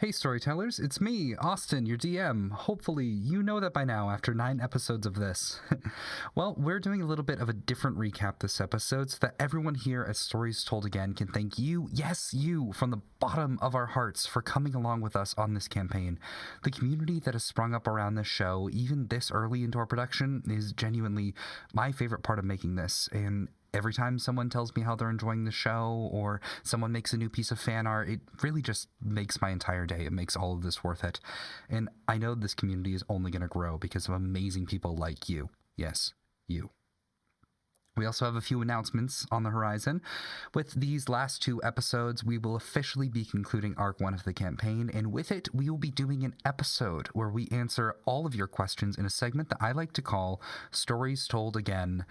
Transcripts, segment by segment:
Hey storytellers, it's me, Austin, your DM. Hopefully you know that by now after 9 episodes of this. Well, we're doing a little bit of a different recap this episode so that everyone here at Stories Told Again can thank you, yes you, from the bottom of our hearts for coming along with us on this campaign. The community that has sprung up around this show, even this early into our production, is genuinely my favorite part of making this, and every time someone tells me how they're enjoying the show or someone makes a new piece of fan art, it really just makes my entire day. It makes all of this worth it. And I know this community is only going to grow because of amazing people like you. Yes, you. We also have a few announcements on the horizon. With these last 2 episodes, we will officially be concluding Arc 1 of the campaign, and with it, we will be doing an episode where we answer all of your questions in a segment that I like to call Stories Told Again.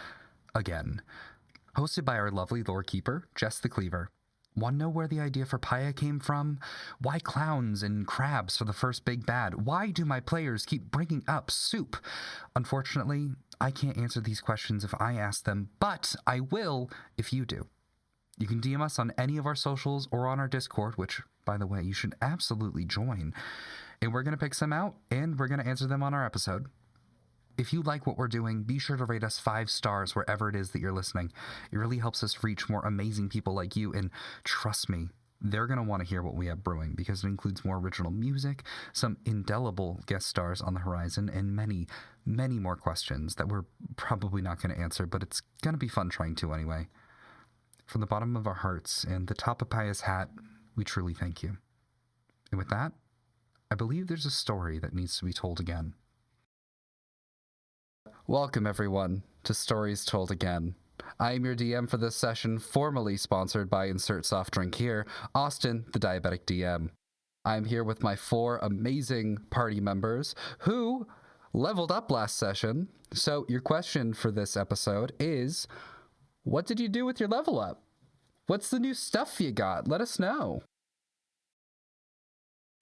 Hosted by our lovely lore keeper, Jess the Cleaver. Want to know where the idea for Paya came from? Why clowns and crabs for the first big bad? Why do my players keep bringing up soup? Unfortunately, I can't answer these questions if I ask them, but I will if you do. You can DM us on any of our socials or on our Discord, which, by the way, you should absolutely join. And we're going to pick some out, and we're going to answer them on our episode. If you like what we're doing, be sure to rate us 5 stars wherever it is that you're listening. It really helps us reach more amazing people like you, and trust me, they're going to want to hear what we have brewing because it includes more original music, some indelible guest stars on the horizon, and many, many more questions that we're probably not going to answer, but it's going to be fun trying to anyway. From the bottom of our hearts and the top of Paya's hat, we truly thank you. And with that, I believe there's a story that needs to be told again. Welcome, everyone, to Stories Told Again. I am your DM for this session, formally sponsored by Insert Soft Drink here, Austin, the Diabetic DM. I'm here with my 4 amazing party members who leveled up last session. So your question for this episode is, what did you do with your level up? What's the new stuff you got? Let us know.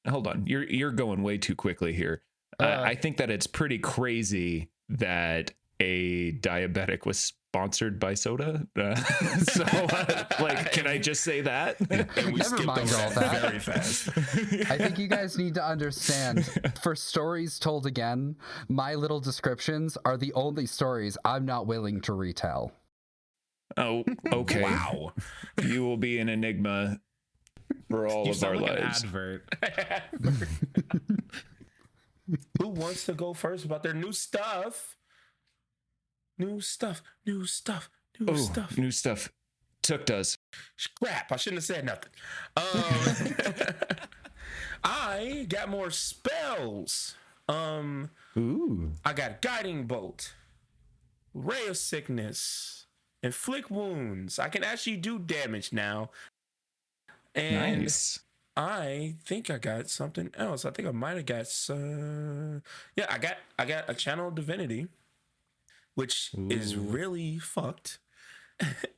Hold on, you're going way too quickly here. I think that it's pretty crazy that a diabetic was sponsored by soda. Can I just say that? And we Never mind all that. Very fast. I think you guys need to understand, for Stories Told Again, my little descriptions are the only stories I'm not willing to retell. Oh, okay. Wow. You will be an enigma for all of our lives. An advert. Who wants to go first about their new stuff? New stuff. Took does. Crap, I shouldn't have said nothing. I got more spells. Ooh. I got Guiding Bolt, Ray of Sickness, Inflict Wounds. I can actually do damage now. And Nice. I think I got something else. I think I might have got I got a Channel Divinity, which is really fucked.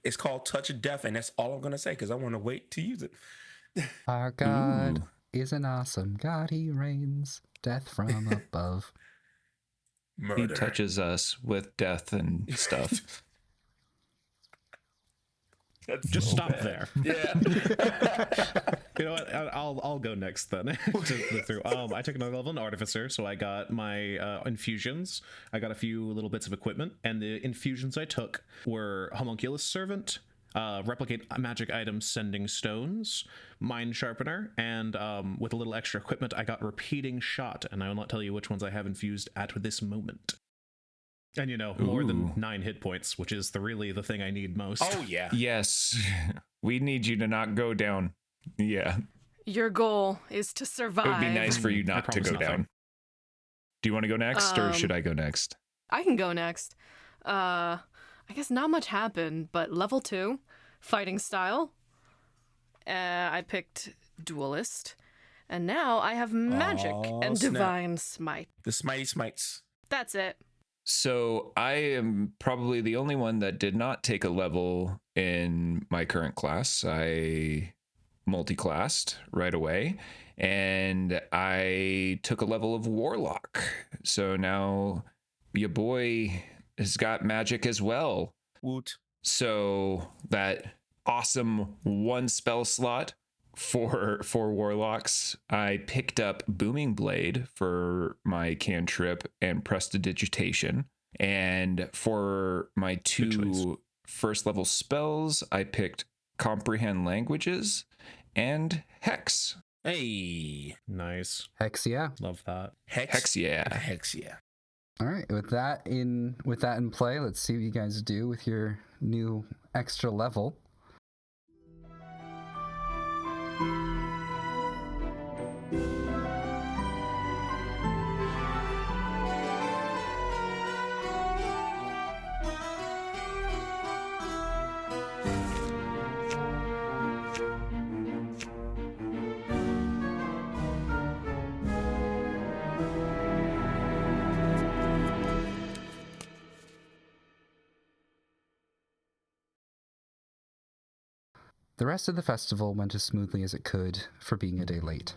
It's called Touch of Death, and that's all I'm gonna say because I want to wait to use it. Our God is an awesome God. He reigns death from above. Murder. He touches us with death and stuff. Just stop there. Yeah. You know what? I'll go next then. I took another level in Artificer, so I got my infusions. I got a few little bits of equipment, and the infusions I took were Homunculus Servant, Replicate Magic Items Sending Stones, Mind Sharpener, and with a little extra equipment, I got Repeating Shot, and I will not tell you which ones I have infused at this moment. And more than 9 hit points, which is really the thing I need most. Oh yeah. Yes. We need you to not go down. Yeah. Your goal is to survive. It would be nice for you not to go down. Do you want to go next, or should I go next? I can go next. I guess not much happened, but level 2, fighting style. I picked Duelist. And now I have Magic and snap. Divine Smite. The Smitey Smites. That's it. So I am probably the only one that did not take a level in my current class. I multi-classed right away, and I took a level of Warlock. So now your boy has got magic as well. Woot. So that awesome 1 spell slot for warlocks, I picked up Booming Blade for my cantrip and Prestidigitation. And for my two first level spells, I picked Comprehend Languages and Hex. Hey. Nice. Hex, yeah. Love that. Hex, yeah. Hex, yeah. All right, with that in play, let's see what you guys do with your new extra level. The rest of the festival went as smoothly as it could for being a day late.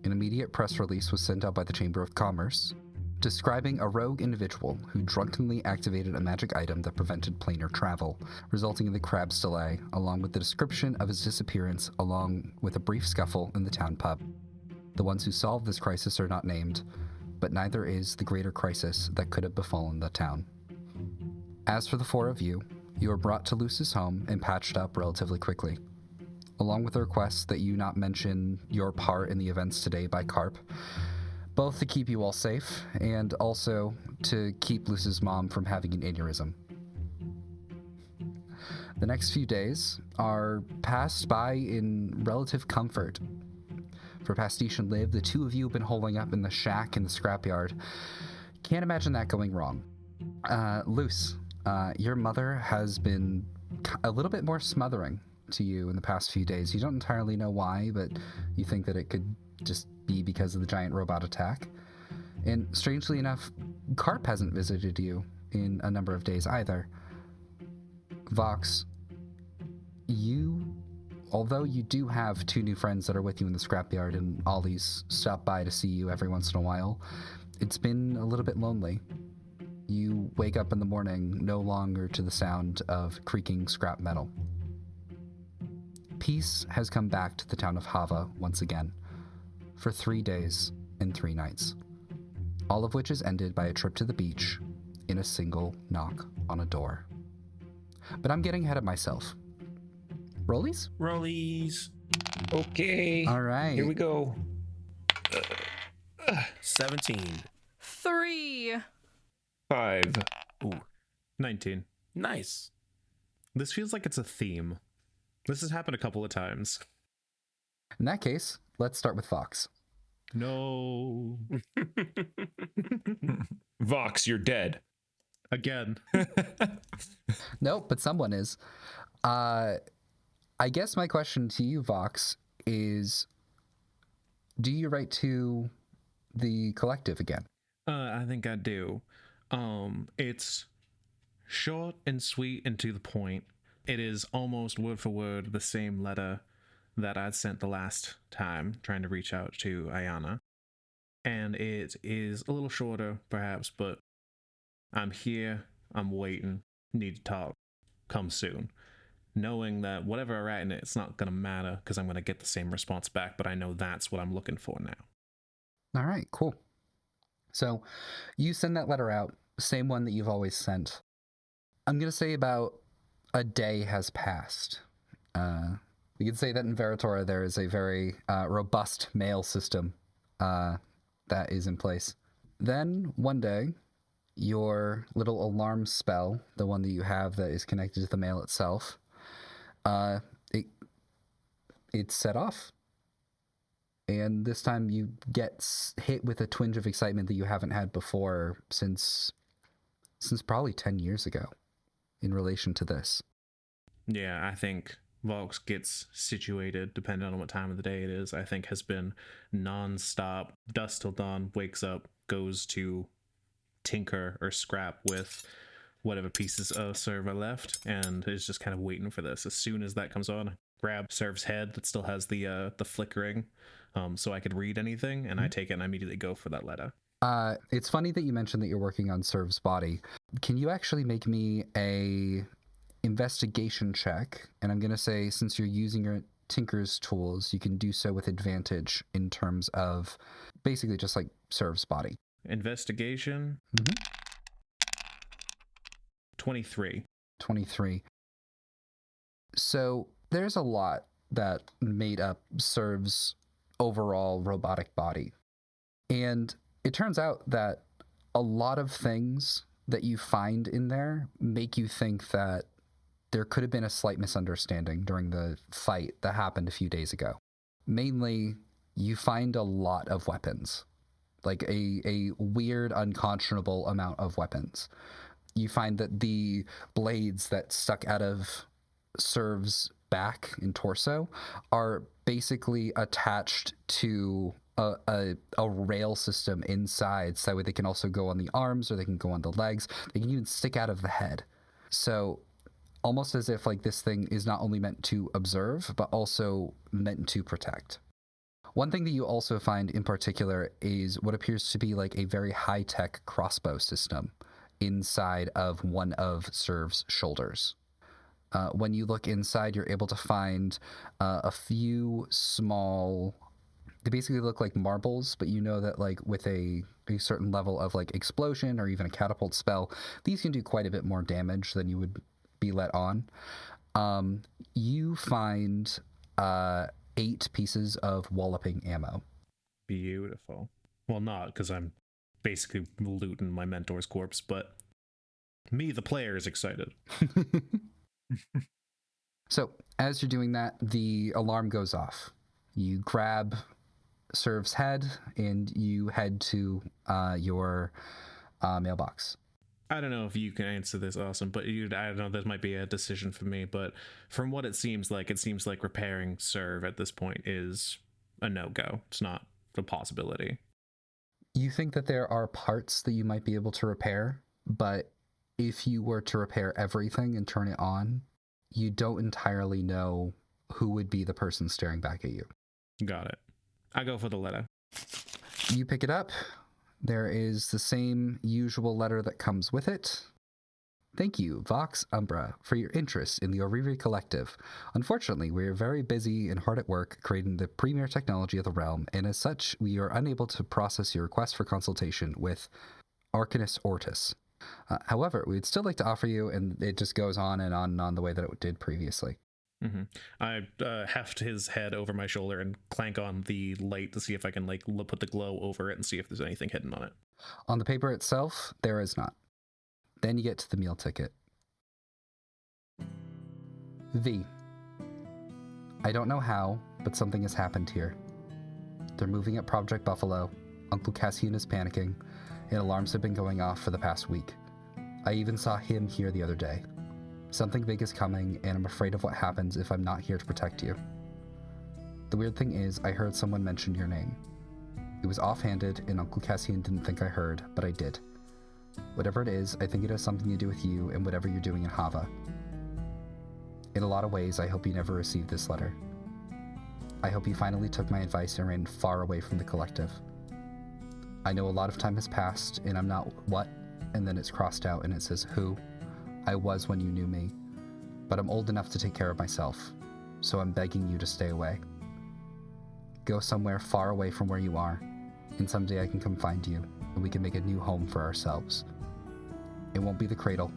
An immediate press release was sent out by the Chamber of Commerce, describing a rogue individual who drunkenly activated a magic item that prevented planar travel, resulting in the crab's delay, along with the description of his disappearance, along with a brief scuffle in the town pub. The ones who solved this crisis are not named, but neither is the greater crisis that could have befallen the town. As for the four of you, you are brought to Luce's home and patched up relatively quickly. Along with a request that you not mention your part in the events today by Carp, both to keep you all safe and also to keep Luce's mom from having an aneurysm. The next few days are passed by in relative comfort. For Pastiche and Liv, the two of you have been holding up in the shack in the scrapyard. Can't imagine that going wrong. Luce, your mother has been a little bit more smothering to you in the past few days. You don't entirely know why, but you think that it could just be because of the giant robot attack. And strangely enough, Carp hasn't visited you in a number of days either. Vox, although you do have two new friends that are with you in the scrapyard and Ollie's stop by to see you every once in a while, it's been a little bit lonely. You wake up in the morning no longer to the sound of creaking scrap metal. Peace has come back to the town of Hava once again, for 3 days and 3 nights, all of which is ended by a trip to the beach in a single knock on a door. But I'm getting ahead of myself. Rollies? Rollies. Okay. All right. Here we go. 17. 3. 5. Ooh, 19. nice. This feels like it's a theme. This has happened a couple of times. In that case, let's start with Fox. No. Vox, you're dead. Again. Nope, but someone is. I guess my question to you, Vox, is do you write to the collective again? I think I do. It's short and sweet and to the point. It is almost word for word the same letter that I'd sent the last time trying to reach out to Ayana. And it is a little shorter, perhaps, but I'm here, I'm waiting, need to talk, come soon. Knowing that whatever I write in it, it's not going to matter because I'm going to get the same response back, but I know that's what I'm looking for now. All right, cool. So you send that letter out, same one that you've always sent. I'm going to say about a day has passed. We can say that in Veritora there is a very robust mail system that is in place. Then one day, your little alarm spell, the one that you have that is connected to the mail itself, it's set off. And this time you get hit with a twinge of excitement that you haven't had before since probably 10 years ago in relation to this. Yeah, I think Vox gets situated, depending on what time of the day it is, I think has been non-stop, dusk till dawn, wakes up, goes to tinker or scrap with whatever pieces of serve are left, and is just kind of waiting for this. As soon as that comes on, grab Serve's head that still has the flickering, so I could read anything, and I take it and I immediately go for that letter. It's funny that you mentioned that you're working on Serve's body. Can you actually make me a investigation check? And I'm going to say, since you're using Tinker's tools, you can do so with advantage in terms of basically just like Serv's body. Investigation. 23. 23. So there's a lot that made up Serv's overall robotic body. And it turns out that a lot of things that you find in there make you think that there could have been a slight misunderstanding during the fight that happened a few days ago. Mainly, you find a lot of weapons, like a weird, unconscionable amount of weapons. You find that the blades that stuck out of Serv's back and torso are basically attached to a rail system inside, so that way they can also go on the arms or they can go on the legs. They can even stick out of the head. So almost as if like this thing is not only meant to observe, but also meant to protect. One thing that you also find in particular is what appears to be like a very high-tech crossbow system inside of one of Serv's shoulders. When you look inside, you're able to find a few small... They basically look like marbles, but you know that like with a certain level of like explosion or even a catapult spell, these can do quite a bit more damage than you would be let on. You find 8 pieces of walloping ammo. Beautiful. Well, not because I'm basically looting my mentor's corpse, but me, the player, is excited. So as you're doing that, the alarm goes off. You grab Serv's head and you head to your mailbox. I don't know if you can answer this, Awesome, but I don't know, this might be a decision for me, but from what it seems like repairing Serv at this point is a no-go. It's not a possibility. You think that there are parts that you might be able to repair, but if you were to repair everything and turn it on, you don't entirely know who would be the person staring back at you. Got it. I go for the letter. You pick it up. There is the same usual letter that comes with it. Thank you, Vox Umbra, for your interest in the Oriri Collective. Unfortunately, we are very busy and hard at work creating the premier technology of the realm, and as such, we are unable to process your request for consultation with Arcanus Ortis. However, we'd still like to offer you, and it just goes on and on the way that it did previously. Mm-hmm. I heft his head over my shoulder and clank on the light to see if I can like put the glow over it and see if there's anything hidden on it. On the paper itself, there is not. Then you get to the meal ticket. V. I don't know how, but something has happened here. They're moving at Project Buffalo, Uncle Cassian is panicking, and alarms have been going off for the past week. I even saw him here the other day. Something big is coming, and I'm afraid of what happens if I'm not here to protect you. The weird thing is, I heard someone mention your name. It was offhanded, and Uncle Cassian didn't think I heard, but I did. Whatever it is, I think it has something to do with you and whatever you're doing in Hava. In a lot of ways, I hope you never received this letter. I hope you finally took my advice and ran far away from the collective. I know a lot of time has passed, and I'm not what, and then it's crossed out and it says who. I was when you knew me, but I'm old enough to take care of myself, so I'm begging you to stay away. Go somewhere far away from where you are, and someday I can come find you, and we can make a new home for ourselves. It won't be the cradle,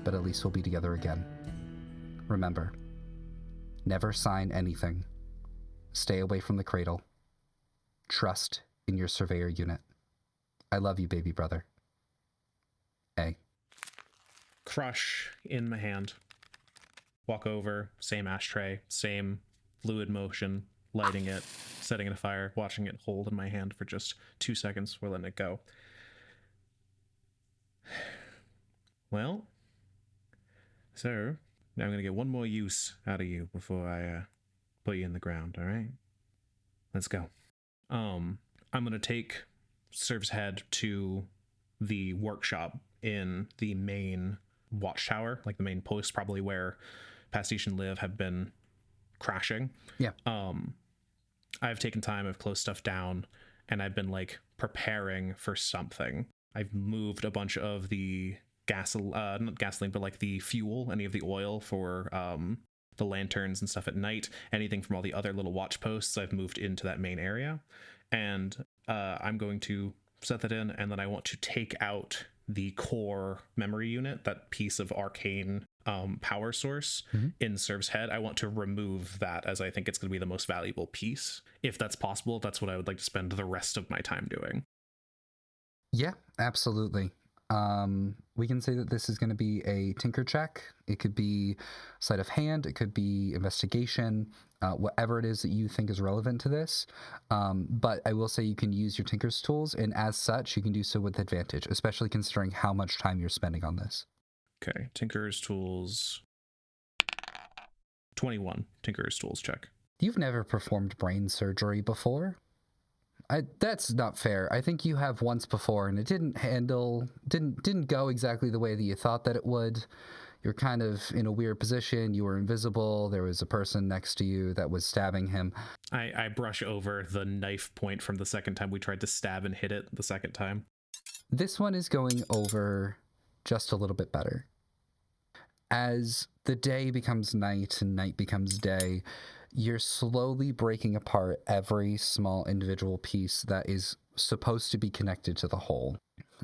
but at least we'll be together again. Remember, never sign anything. Stay away from the cradle. Trust in your surveyor unit. I love you, baby brother. A. Crush in my hand. Walk over, same ashtray, same fluid motion, lighting it, setting it afire, watching it hold in my hand for just 2 seconds before letting it go. Well, sir, I'm going to get one more use out of you before I put you in the ground, all right? Let's go. I'm going to take Serv's head to the workshop in the main watchtower, like the main post, probably where Pastiche and Liv have been crashing. Yeah. I've taken time, I've closed stuff down, and I've been like preparing for something. I've moved a bunch of the not gasoline, but like the fuel, any of the oil for the lanterns and stuff at night. Anything from all the other little watch posts, I've moved into that main area. And I'm going to set that in, and then I want to take out the core memory unit, that piece of arcane power source in Serv's head. I want to remove that, as I think it's going to be the most valuable piece. If that's possible, that's what I would like to spend the rest of my time doing. Yeah, absolutely. We can say that this is going to be a tinker check. It could be sleight of hand. It could be investigation, whatever it is that you think is relevant to this. But I will say you can use your tinker's tools, and as such, you can do so with advantage, especially considering how much time you're spending on this. Okay, tinker's tools. 21, tinker's tools check. You've never performed brain surgery before. That's not fair. I think you have once before, and it didn't go exactly the way that you thought that it would. You're kind of in a weird position. You were invisible. There was a person next to you that was stabbing him. I brush over the knife point from the second time we tried to stab and hit it the second time. This one is going over just a little bit better. As the day becomes night and night becomes day, you're slowly breaking apart every small individual piece that is supposed to be connected to the whole.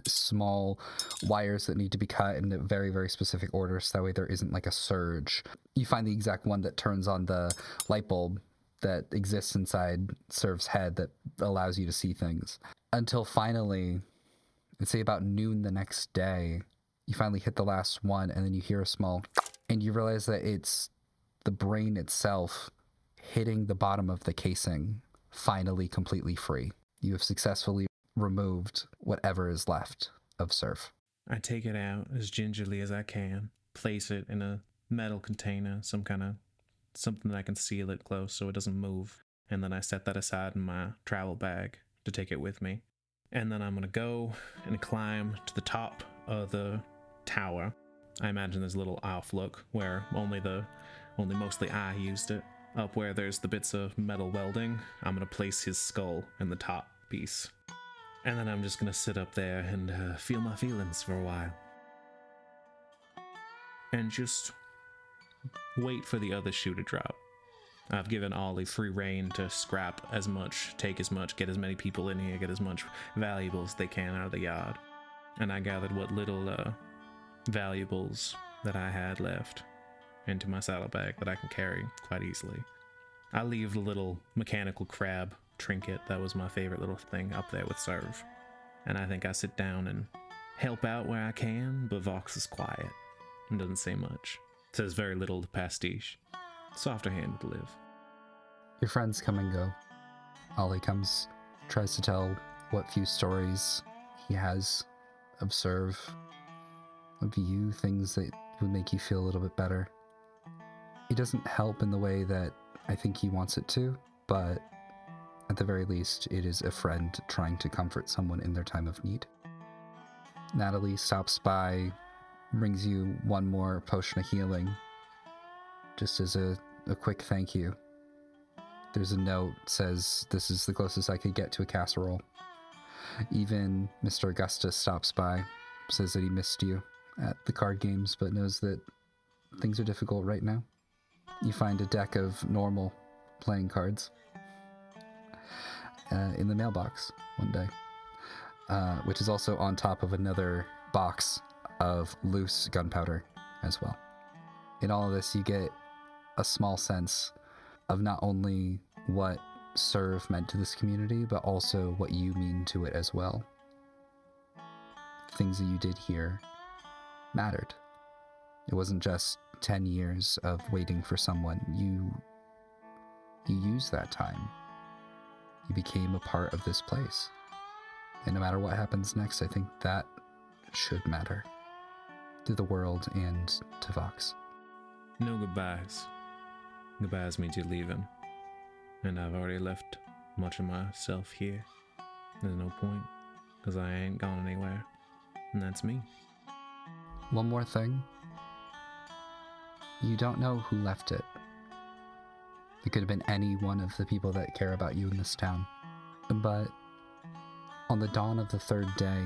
Small wires that need to be cut in a very, very specific order, so that way there isn't like a surge. You find the exact one that turns on the light bulb that exists inside Serv's head that allows you to see things. Until finally, let's say about noon the next day, you finally hit the last one, and then you hear a small, and you realize that it's the brain itself hitting the bottom of the casing, finally completely free. You have successfully removed whatever is left of Serv. I take it out as gingerly as I can, place it in a metal container, something that I can seal it close so it doesn't move, and then I set that aside in my travel bag to take it with me. And then I'm going to go and climb to the top of the tower. I imagine there's a little off look where only mostly I used it. Up where there's the bits of metal welding, I'm going to place his skull in the top piece. And then I'm just going to sit up there and feel my feelings for a while. And just wait for the other shoe to drop. I've given Ollie free reign to scrap as much, take as much, get as many people in here, get as much valuables they can out of the yard. And I gathered what little valuables that I had left into my saddlebag that I can carry quite easily. I leave the little mechanical crab trinket that was my favorite little thing up there with Serv. And I think I sit down and help out where I can, but Vox is quiet and doesn't say much. Says very little to Pastiche. Softer hand to live. Your friends come and go. Ollie comes, tries to tell what few stories he has of Serv, of you, things that would make you feel a little bit better. It doesn't help in the way that I think he wants it to, but at the very least, it is a friend trying to comfort someone in their time of need. Natalie stops by, brings you one more potion of healing, just as a quick thank you. There's a note that says, "This is the closest I could get to a casserole." Even Mr. Augustus stops by, says that he missed you at the card games, but knows that things are difficult right now. You find a deck of normal playing cards in the mailbox one day, which is also on top of another box of loose gunpowder as well. In all of this, you get a small sense of not only what Serv meant to this community, but also what you mean to it as well. Things that you did here mattered. It wasn't just 10 years of waiting for someone. You used that time. You became a part of this place. And no matter what happens next, I think that should matter to the world and to Vox. No goodbyes. Goodbyes means you're leaving. And I've already left much of myself here. There's no point, because I ain't gone anywhere. And that's me. One more thing. You don't know who left it. It could have been any one of the people that care about you in this town. But on the dawn of the third day,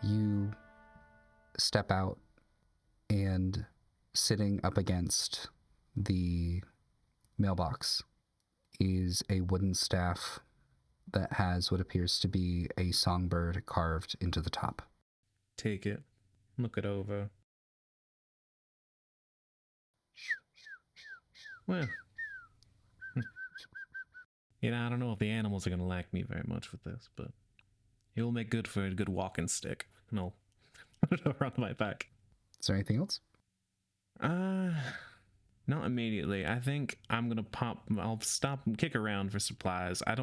you step out, and sitting up against the mailbox is a wooden staff that has what appears to be a songbird carved into the top. Take it. Look it over. Well, I don't know if the animals are going to like me very much with this, but it will make good for a good walking stick. And I'll put it over on my back. Is there anything else? Not immediately. I think I'm going to I'll stop and kick around for supplies. I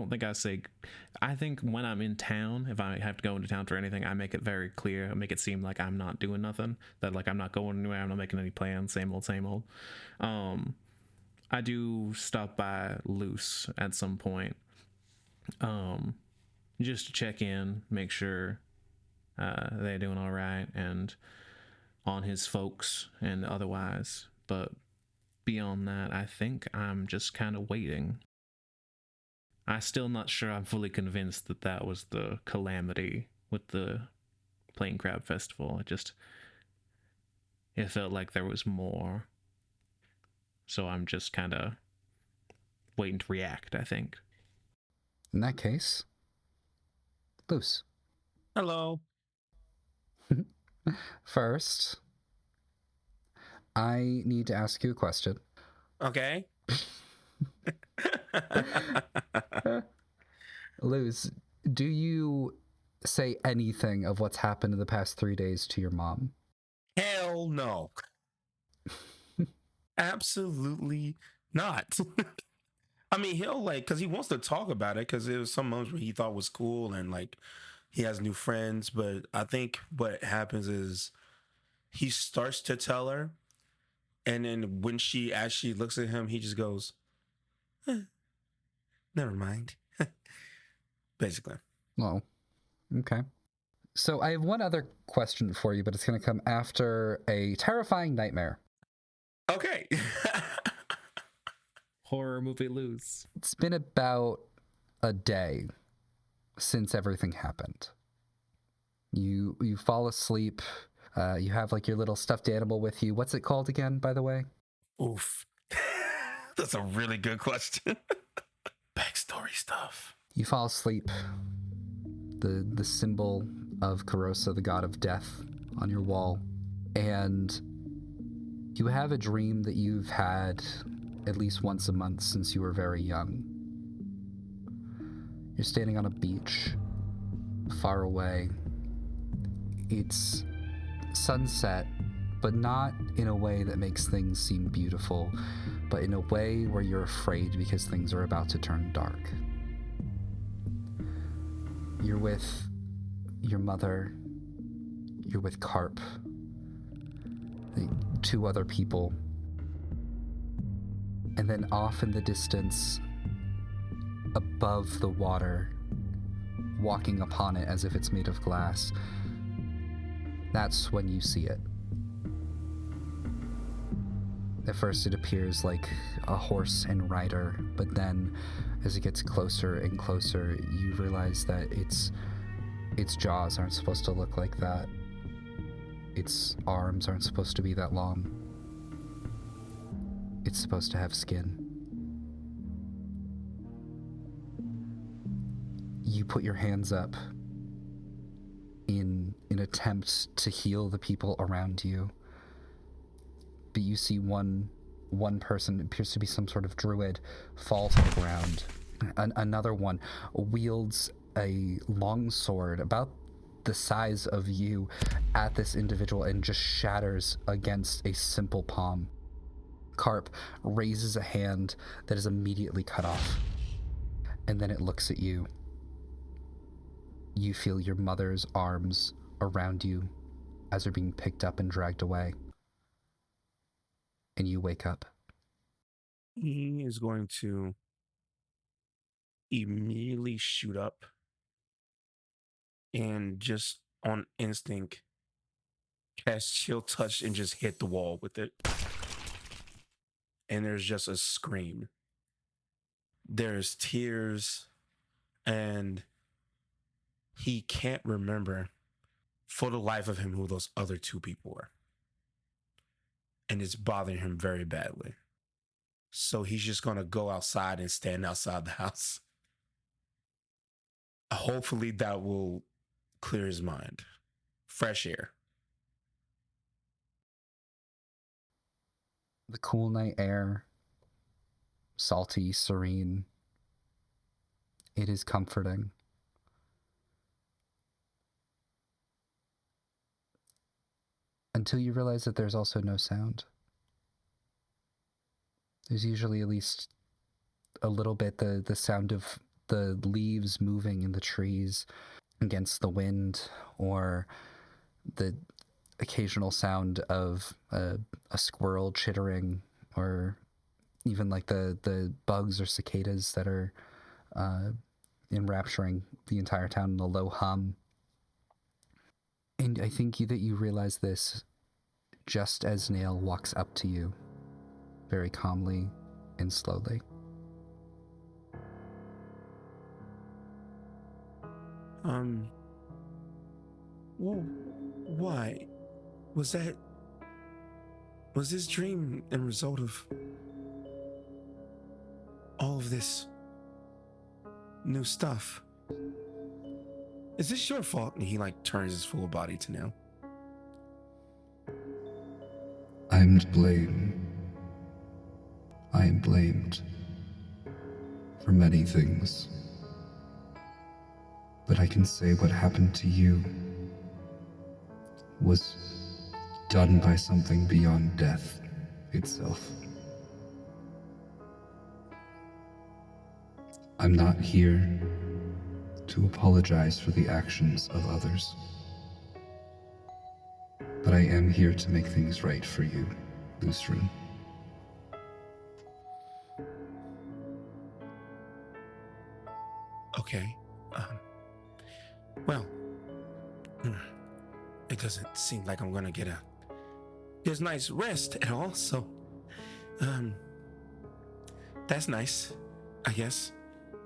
think when I'm in town, if I have to go into town for anything, I make it very clear. I make it seem like I'm not doing nothing. That like I'm not going anywhere. I'm not making any plans. Same old, same old. I do stop by Luce at some point, just to check in, make sure they're doing all right, and on his folks and otherwise. But beyond that, I think I'm just kind of waiting. I'm still not sure I'm fully convinced that was the calamity with the Plain Crab Festival. It felt like there was more. So I'm just kind of waiting to react, I think. In that case, Luce. Hello. First, I need to ask you a question. Okay. Luce, do you say anything of what's happened in the past 3 days to your mom? Hell no. Absolutely not. I mean, he'll because he wants to talk about it because there was some moments where he thought was cool and he has new friends. But I think what happens is he starts to tell her. And then when she actually looks at him, he just goes, never mind. Basically. Oh, okay. So I have one other question for you, but it's going to come after a terrifying nightmare. Okay. Horror movie Luce. It's been about a day since everything happened. You fall asleep. You have your little stuffed animal with you. What's it called again, by the way? Oof. That's a really good question. Backstory stuff. You fall asleep. The symbol of Carosa, the god of death, on your wall. And you have a dream that you've had at least once a month since you were very young. You're standing on a beach, far away. It's sunset, but not in a way that makes things seem beautiful, but in a way where you're afraid because things are about to turn dark. You're with your mother, you're with Carp, two other people, and then off in the distance, above the water, walking upon it as if it's made of glass, that's when you see it. At first it appears like a horse and rider, but then as it gets closer and closer, you realize that its jaws aren't supposed to look like that. Its arms aren't supposed to be that long. It's supposed to have skin. You put your hands up in an attempt to heal the people around you. But you see one person, it appears to be some sort of druid, fall to the ground. Another one wields a long sword about the size of you at this individual and just shatters against a simple palm. Carp raises a hand that is immediately cut off, and then it looks at you. You feel your mother's arms around you as they're being picked up and dragged away. And you wake up. He is going to immediately shoot up and just on instinct cast Chill Touch and just hit the wall with it. And there's just a scream. There's tears, and he can't remember for the life of him who those other two people were. And it's bothering him very badly. So he's just going to go outside and stand outside the house. Hopefully that will clear his mind. Fresh air. The cool night air, salty, serene. It is comforting. Until you realize that there's also no sound. There's usually at least a little bit the sound of the leaves moving in the trees against the wind, or the occasional sound of a squirrel chittering, or even like the bugs or cicadas that are enrapturing the entire town in a low hum. And I think that you realize this just as Nail walks up to you, very calmly and slowly. Well, why? Was this dream a result of all of this new stuff? Is this your fault? And he like turns his full body to Nail. I'm to blame. I am blamed for many things. But I can say what happened to you was done by something beyond death itself. I'm not here to apologize for the actions of others, but I am here to make things right for you, Lucerne. Okay. Well, it doesn't seem like I'm gonna get a nice rest at all, so that's nice, I guess.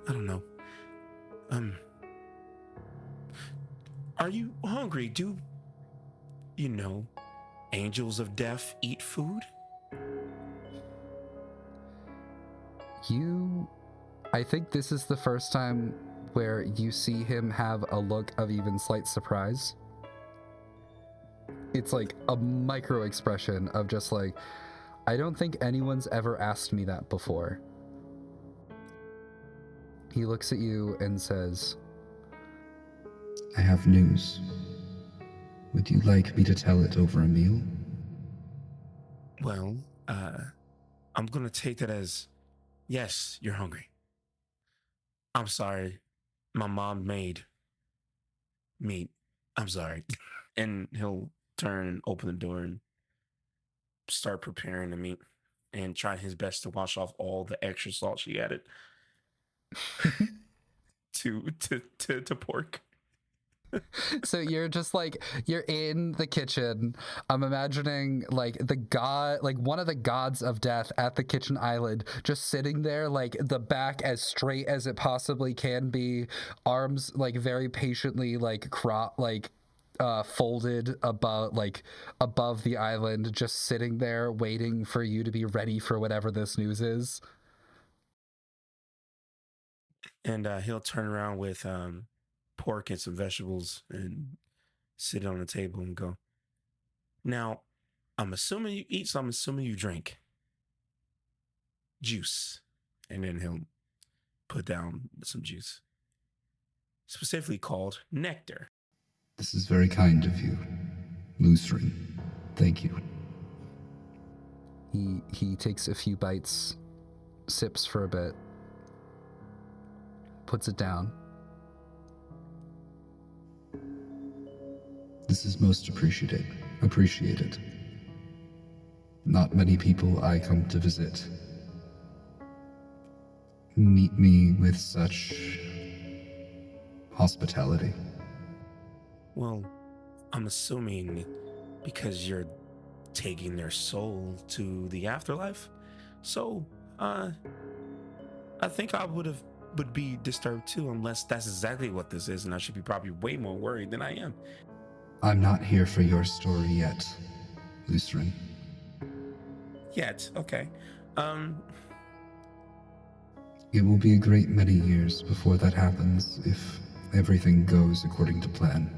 I don't know. Are you hungry? Do you know angels of death eat food? I think this is the first time where you see him have a look of even slight surprise. It's like a micro expression of just like, I don't think anyone's ever asked me that before. He looks at you and says, I have news. Would you like me to tell it over a meal? Well, I'm gonna take that as, yes, you're hungry. I'm sorry. My mom made meat. I'm sorry. And he'll turn and open the door and start preparing the meat and try his best to wash off all the extra salt she added to pork. So you're just like, you're in the kitchen. I'm imagining like the god, like one of the gods of death at the kitchen island, just sitting there, like the back as straight as it possibly can be, arms like very patiently like folded above the island, just sitting there waiting for you to be ready for whatever this news is. And he'll turn around with pork and some vegetables and sit on the table and go, now, I'm assuming you eat, so I'm assuming you drink juice. And then he'll put down some juice, specifically called nectar. This is very kind of you, Lucerne. Thank you. He takes a few bites, sips for a bit, puts it down. This is most appreciated. Not many people I come to visit meet me with such hospitality. Well, I'm assuming because you're taking their soul to the afterlife. So, I think I would be disturbed too, unless that's exactly what this is, and I should be probably way more worried than I am. I'm not here for your story yet, Lucerne. Yet, okay. It will be a great many years before that happens if everything goes according to plan.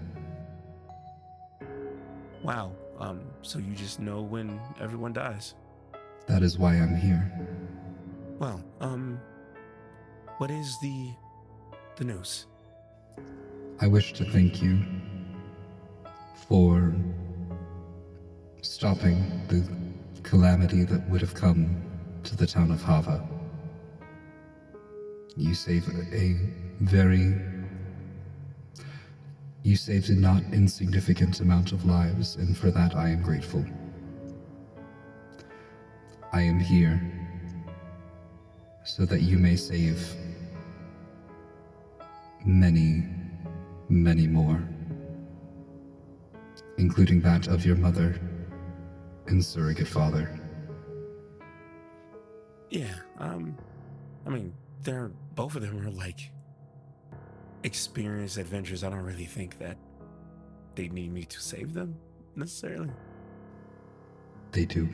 Wow. So you just know when everyone dies. That is why I'm here. Well, what is the news? I wish to thank you for stopping the calamity that would have come to the town of Hava. You saved a not insignificant amount of lives, and for that I am grateful. I am here so that you may save many, many more, including that of your mother and surrogate father. Yeah, I mean, both of them are like experienced adventurers. I don't really think that they need me to save them necessarily. They do.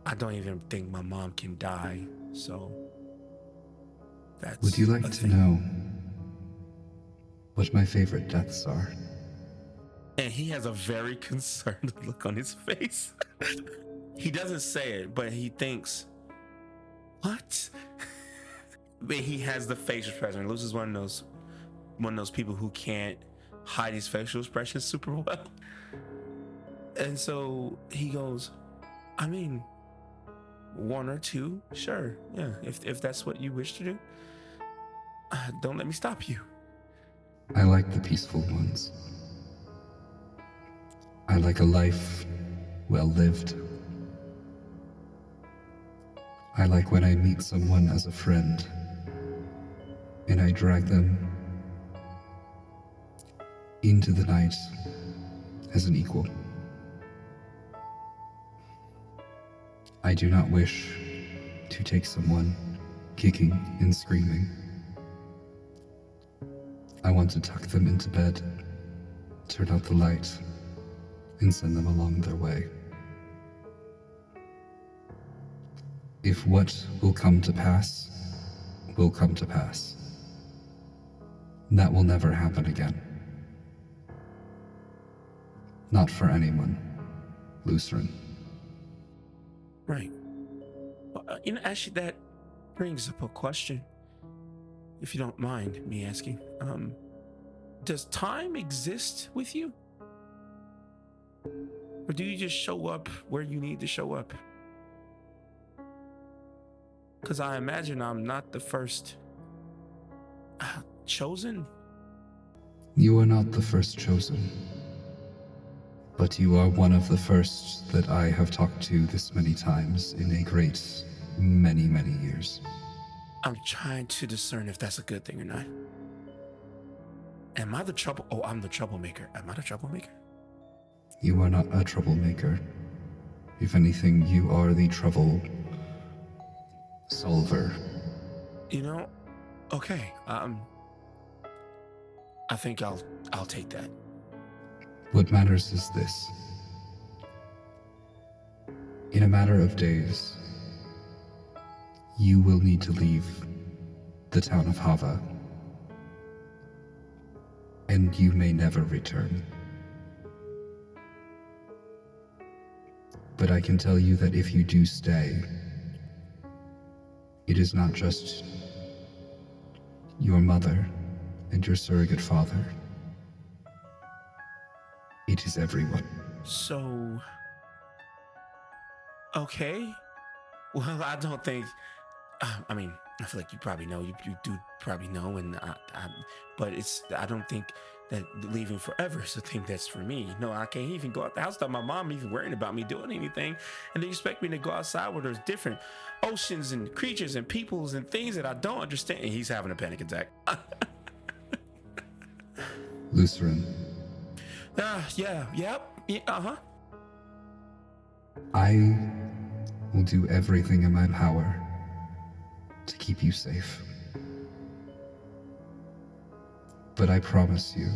I don't even think my mom can die, so that's. Would you a like to thing. know what my favorite deaths are? And he has a very concerned look on his face. He doesn't say it, but he thinks, what? But he has the facial expression. Luce is one of those people who can't hide his facial expressions super well. And so he goes, I mean, one or two, sure, yeah, if that's what you wish to do. Don't let me stop you. I like the peaceful ones. I like a life well lived. I like when I meet someone as a friend and I drag them into the night as an equal. I do not wish to take someone kicking and screaming. I want to tuck them into bed, turn out the light, and send them along their way. If what will come to pass, will come to pass, that will never happen again. Not for anyone, Lutheran. Right. Well, actually, that brings up a question, if you don't mind me asking. Does time exist with you? Or do you just show up where you need to show up? Because I imagine I'm not the first chosen. You are not the first chosen, but you are one of the first that I have talked to this many times in a great many, many years. I'm trying to discern if that's a good thing or not. Am I the trouble? Oh, I'm the troublemaker. Am I the troublemaker? You are not a troublemaker. If anything, you are the trouble solver. You know, okay. I think I'll take that. What matters is this. In a matter of days, you will need to leave the town of Hava, and you may never return. But I can tell you that if you do stay, it is not just your mother and your surrogate father. It is everyone. So, okay. Well, I don't think. I mean, I feel like you probably know. You do probably know, and but I don't think that leaving forever is a thing that's for me. No, I can't even go out the house without my mom even worrying about me doing anything, and they expect me to go outside where there's different oceans and creatures and peoples and things that I don't understand. And he's having a panic attack. Lutheran. Yeah, I will do everything in my power to keep you safe. But I promise you,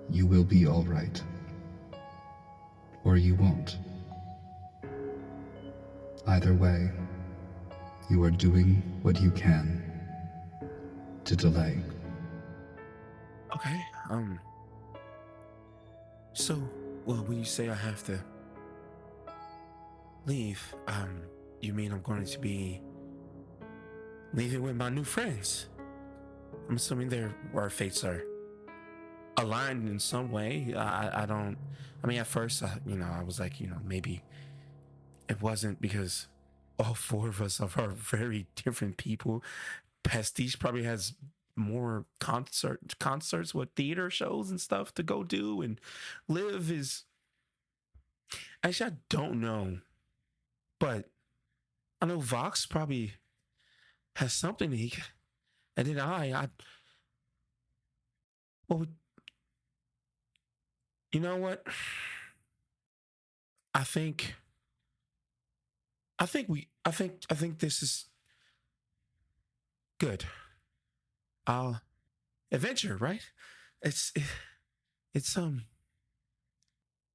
you will be all right. Or you won't. Either way, you are doing what you can to delay. Okay. So, well, when you say I have to leave, you mean I'm going to be leaving with my new friends? I'm assuming our fates are aligned in some way. I don't. I mean, at first, I was like, maybe it wasn't because all four of us are very different people. Pastiche probably has more concerts with theater shows and stuff to go do, and Liv is actually, I don't know, but I know Vox probably has something and then well, you know what? I think I think this is good. Adventure, right? It's it's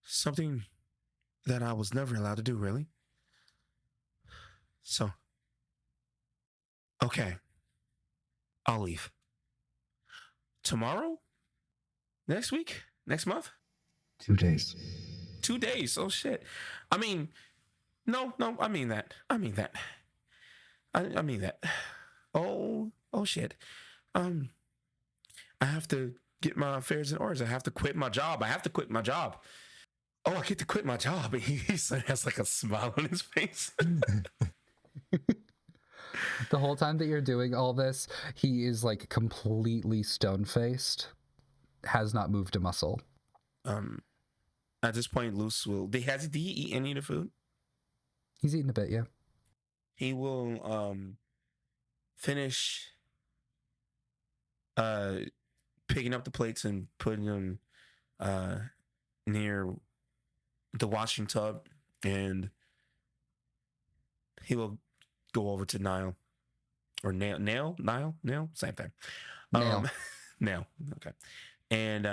something that I was never allowed to do, really. So, okay, I'll leave tomorrow, next week, next month. 2 days. 2 days. Oh shit. I mean, no, I mean that. I mean that. I mean that. Oh shit. I have to get my affairs in order. I have to quit my job. Oh, I get to quit my job. And he has like a smile on his face. The whole time that you're doing all this, he is like completely stone-faced, has not moved a muscle. At this point, Luce will. Did he eat any of the food? He's eaten a bit, yeah. He will finish picking up the plates and putting them near the washing tub, and he will go over to Niall or Nail, same thing. Nail. Nail. Okay. And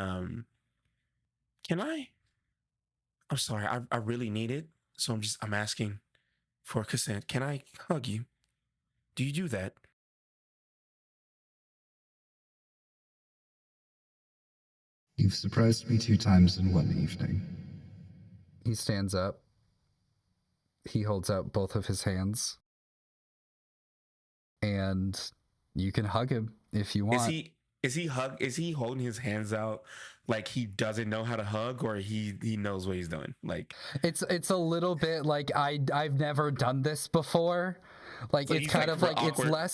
can I? I'm sorry, I really need it, so I'm asking for consent. Can I hug you? Do you do that? You've surprised me 2 times in one evening. He stands up. He holds out both of his hands. And you can hug him if you want. Is he holding his hands out like he doesn't know how to hug, or he knows what he's doing? Like it's a little bit like I've never done this before. Like so it's kind of like awkward.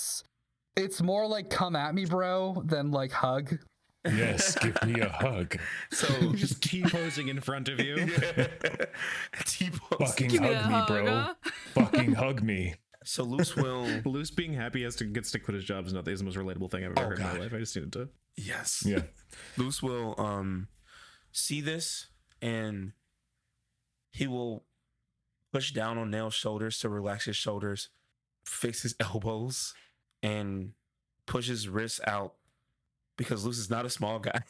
it's more like come at me, bro, than like hug. Yes, give me a hug. So Just T-posing in front of you. T-pose. Fucking Give me hug a me, hug, bro. huh? Fucking hug me. So Luce will. Luce being happy gets to quit his job is not the most relatable thing I've ever heard in my life. I just needed to. Yes. Yeah. Luce will see this, and he will push down on Nail's shoulders to relax his shoulders, fix his elbows, and push his wrists out because Luce is not a small guy.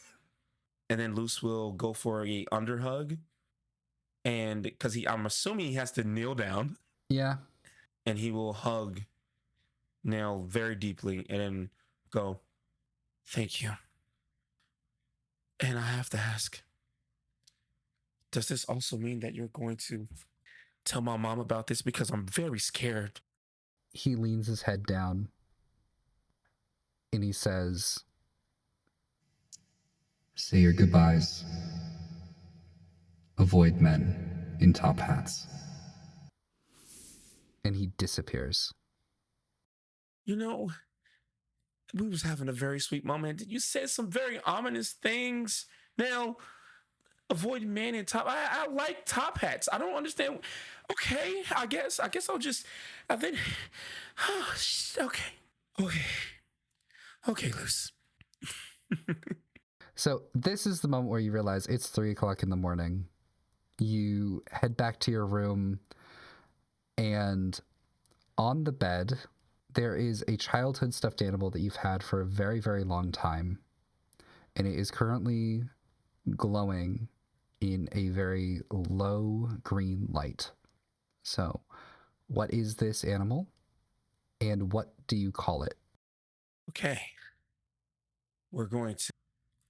And then Luce will go for a underhug, and because I'm assuming he has to kneel down. Yeah. And he will hug Nail very deeply and then go, "Thank you." And I have to ask, does this also mean that you're going to tell my mom about this? Because I'm very scared. He leans his head down and he says, "Say your goodbyes. Avoid men in top hats." And he disappears. You know, we was having a very sweet moment. You said some very ominous things. Now, avoid men in top. I like top hats. I don't understand. Okay, I guess I'll just. I think. Okay, Luce. So this is the moment where you realize it's 3:00 in the morning. You head back to your room, and on the bed, there is a childhood stuffed animal that you've had for a very, very long time. And it is currently glowing in a very low green light. So What is this animal? And what do you call it? Okay. We're going to,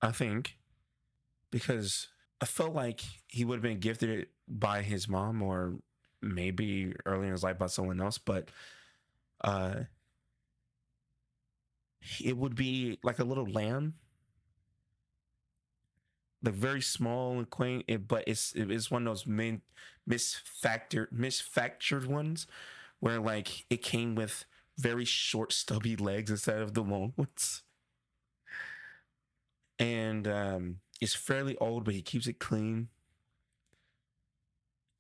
I think, because I felt like he would have been gifted it by his mom or maybe earlier in his life by someone else, but it would be like a little lamb, like very small and quaint, but it's one of those misfactured ones where like it came with very short stubby legs instead of the long ones. And it's fairly old, but he keeps it clean.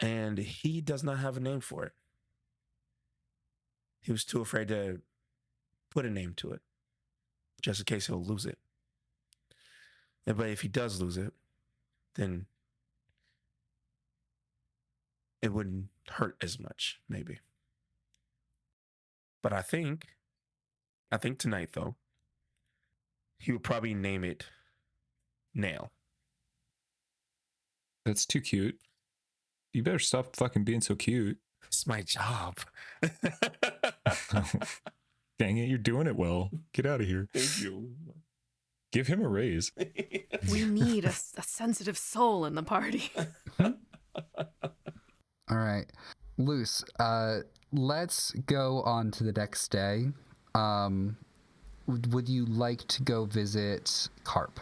And he does not have a name for it. He was too afraid to put a name to it, just in case he'll lose it. But if he does lose it, then it wouldn't hurt as much, maybe. But I think tonight, though, he would probably name it Nail. That's too cute. You better stop fucking being so cute. It's my job. Dang it, you're doing it well. Get out of here. Thank you. Give him a raise. We need a sensitive soul in the party. All right. Luce, let's go on to the next day. Would you like to go visit Carp?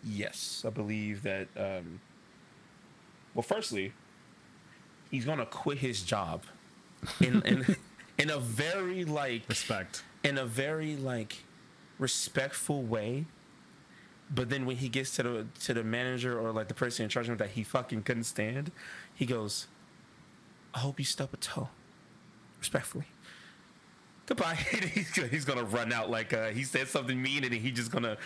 Yes. I believe that, well, firstly, he's going to quit his job in a very, like... Respect. In a very, like, respectful way. But then when he gets to the manager or, like, the person in charge of him that he fucking couldn't stand, he goes, I hope you stub a toe. Respectfully. Goodbye. He's going to run out like he said something mean, and then he's just going to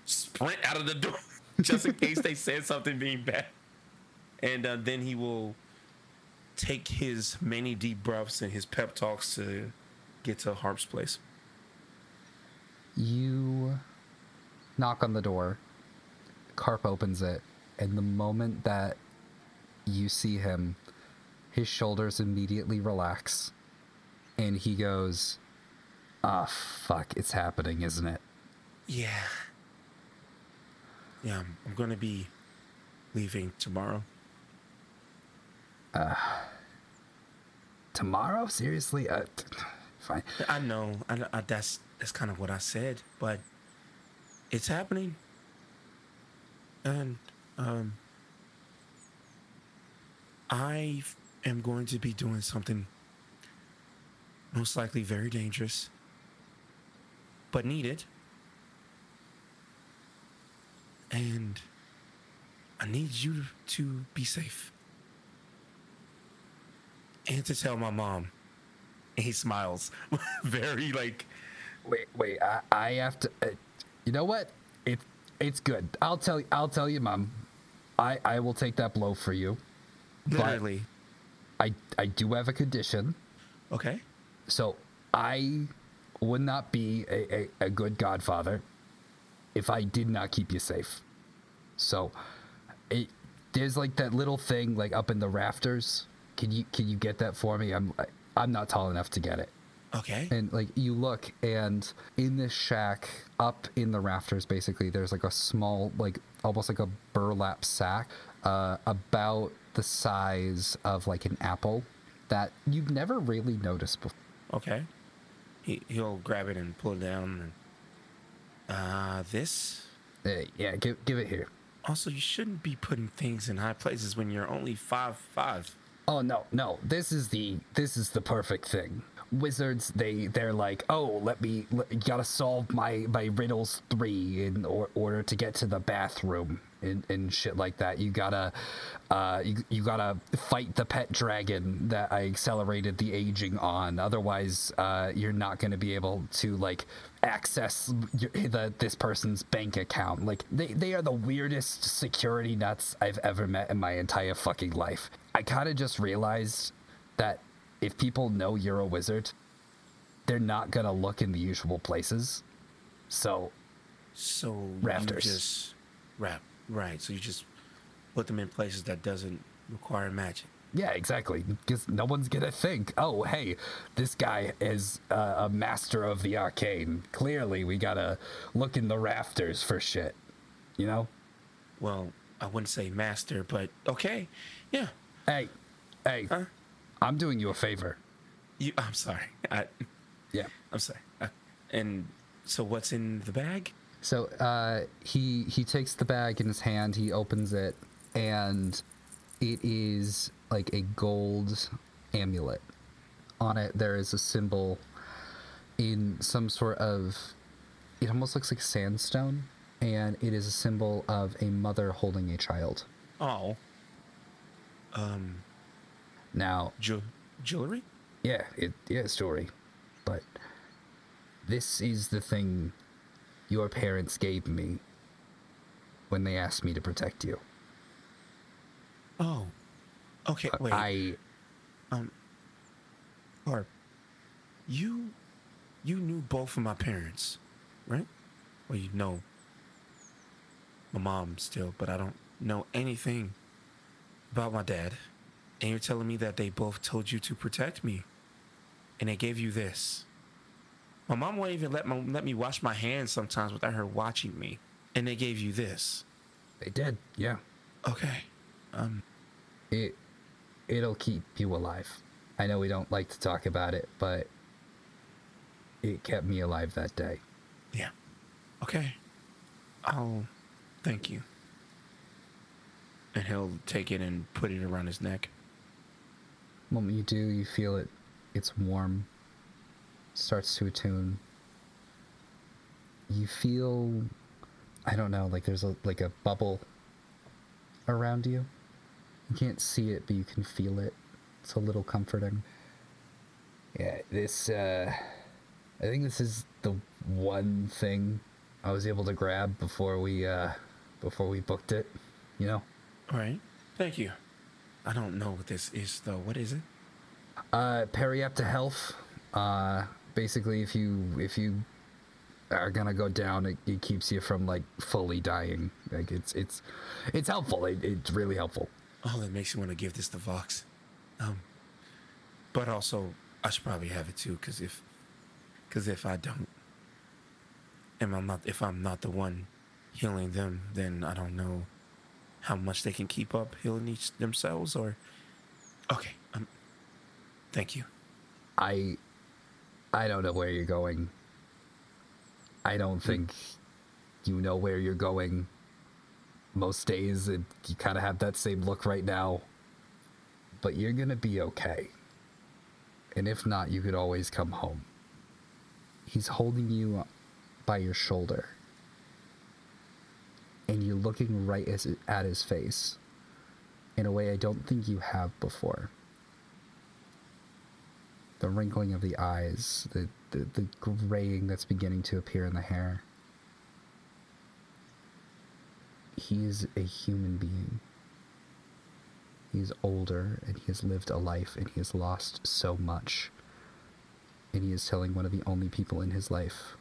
sprint out of the door just in case they said something being bad. And then he will take his many deep breaths and his pep talks to get to Harp's place. You knock on the door. Carp opens it, and the moment that you see him, his shoulders immediately relax, and he goes, "Ah, fuck, it's happening, isn't it?" Yeah, I'm gonna be leaving tomorrow. Tomorrow? Seriously? Fine. I know. That's kind of what I said, but it's happening. And I am going to be doing something most likely very dangerous, but needed. And I need you to be safe. And to tell my mom. And he smiles. Very like... Wait, I have to... you know what? It's good. I'll tell you, Mom. I will take that blow for you. Literally. But I do have a condition. Okay. So I would not be a good godfather if I did not keep you safe. So there's like that little thing like up in the rafters. Can you get that for me? I'm not tall enough to get it. Okay. And like you look, and in this shack up in the rafters, basically there's like a small, like almost like a burlap sack, about the size of like an apple that you've never really noticed before. Okay. He'll grab it and pull it down. And, this? Yeah, give it here. Also, you shouldn't be putting things in high places when you're only 5'5". Oh no, this is the perfect thing. Wizards, they're like, oh, you gotta solve my riddles 3 in order to get to the bathroom and shit like that. You gotta you gotta fight the pet dragon that I accelerated the aging on. Otherwise, you're not gonna be able to like access this person's bank account. Like they are the weirdest security nuts I've ever met in my entire fucking life. I kind of just realized that if people know you're a wizard, they're not gonna look in the usual places. So rafters. You just right. So you just put them in places that doesn't require magic. Yeah, exactly. Because no one's gonna think, oh, hey, this guy is a master of the arcane. Clearly, we gotta look in the rafters for shit. You know? Well, I wouldn't say master, but okay. Yeah. Hey, Huh? I'm doing you a favor. I'm sorry. Yeah. I'm sorry. And so what's in the bag? So he takes the bag in his hand, he opens it, and it is like a gold amulet. On it, there is a symbol in some sort of, it almost looks like sandstone, and it is a symbol of a mother holding a child. Oh. Now, Jewelry? yeah, story, but this is the thing your parents gave me when they asked me to protect you. Oh. Okay, wait. Harp, you knew both of my parents, right? Well, you know my mom still, but I don't know anything about my dad. And you're telling me that they both told you to protect me, and they gave you this. My mom won't even let me wash my hands sometimes without her watching me, and they gave you this. They did, yeah. Okay. It'll keep you alive. I know we don't like to talk about it, but it kept me alive that day. Yeah. Okay. I'll thank you. And he'll take it and put it around his neck. The moment you do, you feel it. It's warm. Starts to attune. You feel, I don't know, like there's a bubble around you. You can't see it, but you can feel it. It's a little comforting. Yeah, I think this is the one thing I was able to grab before we booked it, you know? All right. Thank you. I don't know what this is, though. What is it? Periapta health. Basically, if you are gonna go down, it keeps you from like fully dying. Like it's helpful. It's really helpful. Oh, that makes you want to give this to Vox. But also, I should probably have it too, because if I don't, if I'm not the one healing them, then I don't know how much they can keep up healing each themselves. Or okay, thank you. I don't know where you're going. I don't think you know where you're going. Most days, you kind of have that same look right now. But you're going to be okay. And if not, you could always come home. He's holding you by your shoulder. And you're looking right at his face in a way I don't think you have before. The wrinkling of the eyes, the graying that's beginning to appear in the hair. He is a human being. He is older, and he has lived a life, and he has lost so much. And he is telling one of the only people in his life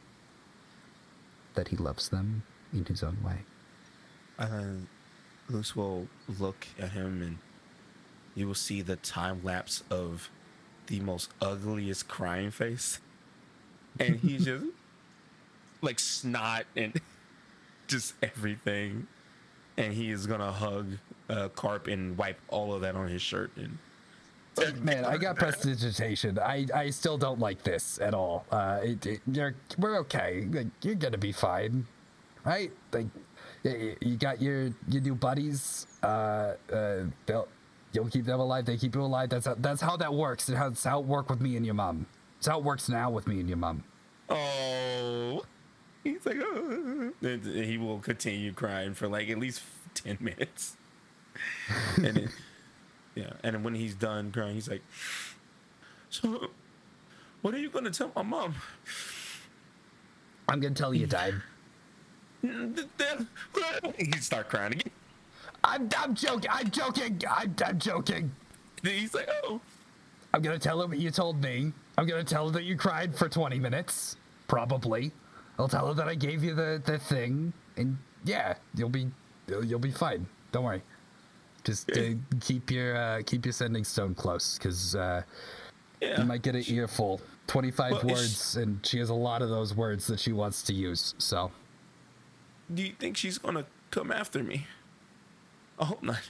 that he loves them in his own way. Luce will look at him, and you will see the time lapse of the most ugliest crying face. And he's just like snot and just everything. And he is gonna hug Carp and wipe all of that on his shirt. And man, I got prestidigitation. I still don't like this at all. We're okay. Like, you're gonna be fine, right? Like, you got your new buddies. You'll keep them alive. They keep you alive. That's how that works. That's how it worked with me and your mom. It's how it works now with me and your mom. oh, he's like, oh. And he will continue crying for like at least 10 minutes. And then, yeah, and then when he's done crying, he's like, so what are you gonna tell my mom? I'm gonna tell you died. He start crying again. I'm joking. I'm joking. Then he's like, oh. I'm gonna tell her what you told me. I'm gonna tell her that you cried for 20 minutes. Probably. I'll tell her that I gave you the thing. And yeah, you'll be fine. Don't worry. Just keep your sending stone close, because Yeah. you might get an earful. 25 Well, words, and she has a lot of those words that she wants to use. So, Do you think she's gonna come after me? I hope not.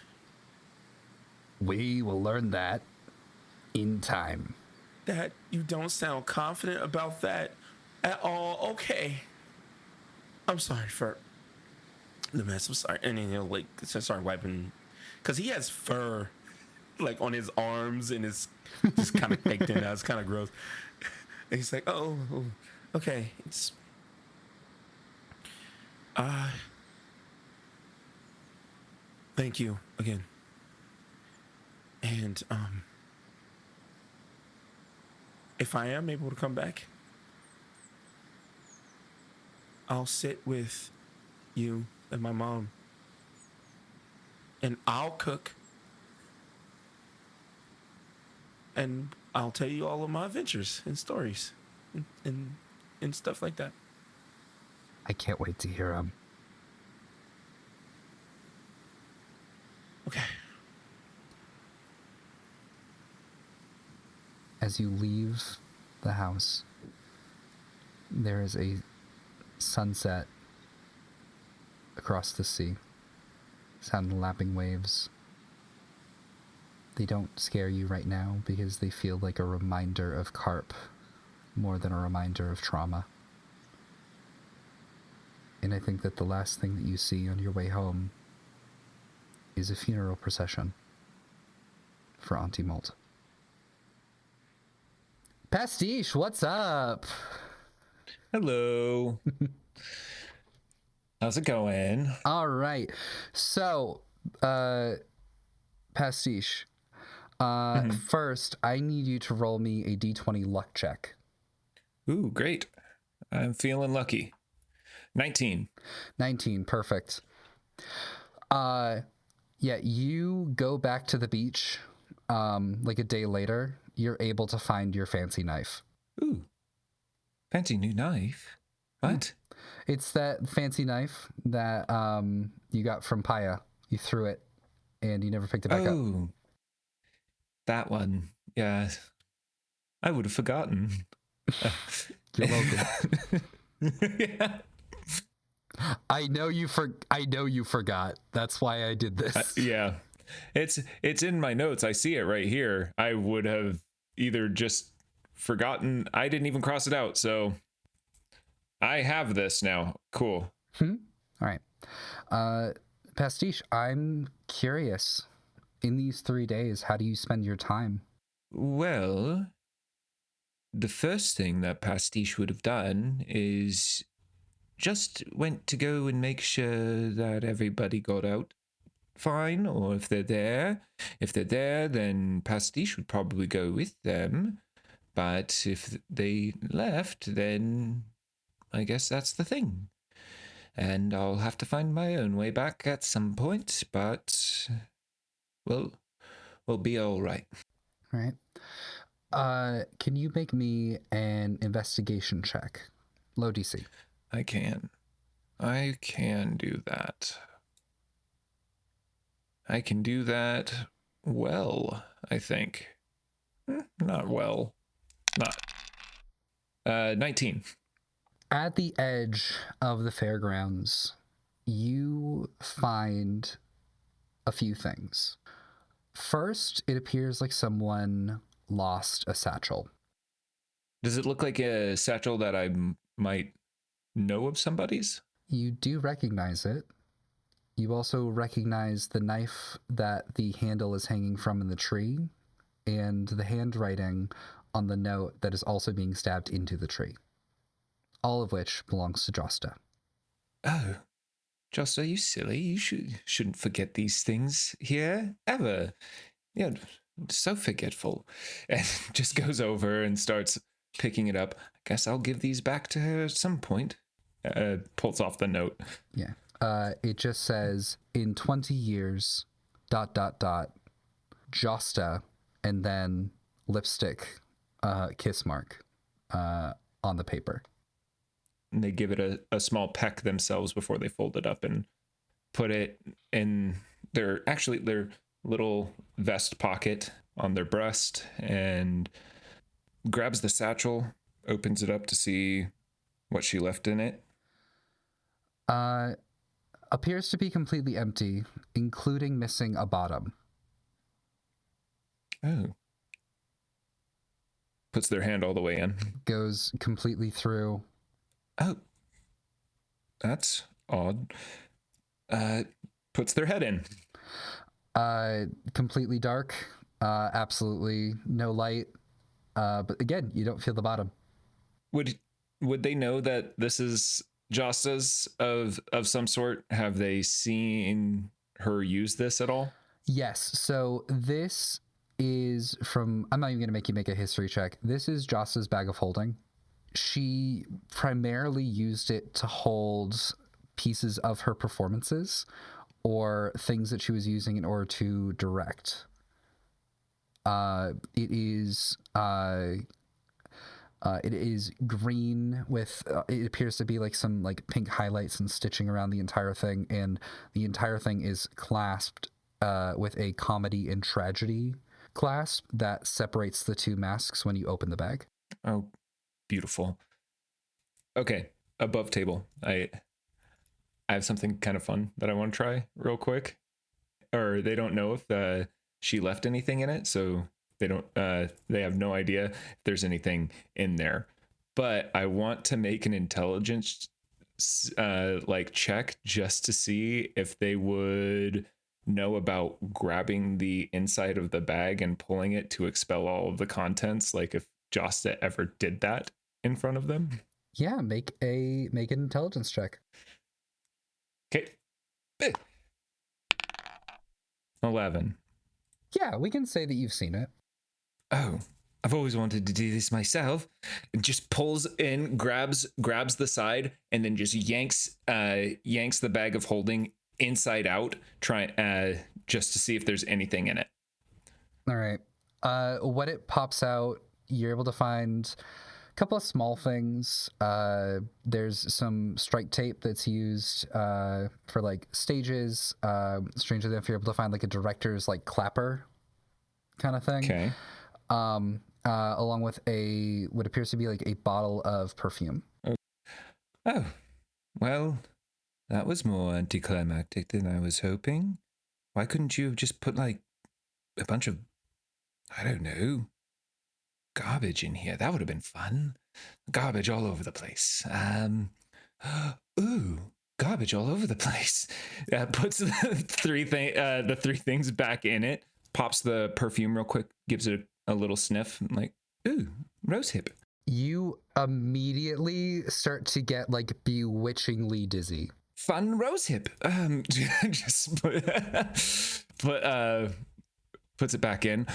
we will learn that in time. That you don't sound confident about that at all. Okay. I'm sorry for the mess. I'm sorry. And then he'll like start wiping, because he has fur like on his arms and it's just kind of caked in. It's kind of gross. And he's like, oh, okay. It's thank you again. And if I am able to come back, I'll sit with you and my mom, and I'll cook, and I'll tell you all of my adventures and stories and stuff like that. I can't wait to hear them. Okay. As you leave the house, there is a sunset across the sea. Sound of lapping waves. They don't scare you right now because they feel like a reminder of carp more than a reminder of trauma. And I think that the last thing that you see on your way home is a funeral procession for Auntie Molt. Pastiche, what's up? Hello. How's it going? All right. So, Pastiche, first, I need you to roll me a d20 luck check. Ooh, great. I'm feeling lucky. 19. 19, perfect. Yeah, you go back to the beach, like a day later. You're able to find your fancy knife. Ooh, fancy new knife. What? It's that fancy knife that you got from Paya. You threw it, and you never picked it back up. Oh, that one. Yeah, I would have forgotten. You're welcome. Yeah. I know you forgot. That's why I did this. Yeah. It's in my notes. I see it right here. I would have either just forgotten. I didn't even cross it out. So I have this now. Cool. All right. Pastiche, I'm curious. In these 3 days, how do you spend your time? Well, the first thing that Pastiche would have done is just went to go and make sure that everybody got out fine, or if they're there, then Pastiche would probably go with them. But if they left, then I guess that's the thing. And I'll have to find my own way back at some point, but we'll be all right. All right. Can you make me an investigation check? Low DC. I can do that. I can do that well, I think. Not well. Not. 19. At the edge of the fairgrounds, you find a few things. First, it appears like someone lost a satchel. Does it look like a satchel that I might know of somebody's? You do recognize it. You also recognize the knife that the handle is hanging from in the tree, and the handwriting on the note that is also being stabbed into the tree. All of which belongs to Josta. Oh, Josta, you silly. You shouldn't forget these things here, ever. Yeah, so forgetful. And just goes over and starts picking it up. I guess I'll give these back to her at some point. Pulls off the note. Yeah. It just says, in 20 years, ... Josta, and then lipstick kiss mark on the paper. And they give it a small peck themselves before they fold it up and put it in their little vest pocket on their breast and grabs the satchel, opens it up to see what she left in it. Appears to be completely empty, including missing a bottom. Oh. Puts their hand all the way in. Goes completely through. Oh. That's odd. Puts their head in. Completely dark. Absolutely no light. But again, you don't feel the bottom. Would they know that this is Josta's of some sort? Have they seen her use this at all? Yes. So this is from, I'm not even going to make you make a history check. This is Josta's bag of holding. She primarily used it to hold pieces of her performances or things that she was using in order to direct. It is green with, it appears to be like some like pink highlights and stitching around the entire thing. And the entire thing is clasped with a comedy and tragedy clasp that separates the two masks when you open the bag. Oh, beautiful. Okay, above table. I have something kind of fun that I want to try real quick. Or they don't know if she left anything in it, so they have no idea if there's anything in there. But I want to make an intelligence check just to see if they would know about grabbing the inside of the bag and pulling it to expel all of the contents, like if Josta ever did that in front of them. Yeah, make an intelligence check. Okay. 11. Yeah, we can say that you've seen it. Oh, I've always wanted to do this myself. It just pulls in, grabs the side, and then just yanks the bag of holding inside out, just to see if there's anything in it. All right. When it pops out, you're able to find a couple of small things. There's some strike tape that's used for like stages. Strangely enough, you're able to find like a director's like clapper kind of thing. Okay. Along with what appears to be like a bottle of perfume. Oh, well, that was more anticlimactic than I was hoping. Why couldn't you have just put like a bunch of, I don't know, garbage in here? That would have been fun. Garbage all over the place. Ooh, garbage all over the place. Puts the three things back in it. Pops the perfume real quick. Gives it a little sniff. I'm like, ooh, rosehip. You immediately start to get like bewitchingly dizzy. Fun rosehip. Just puts it back in.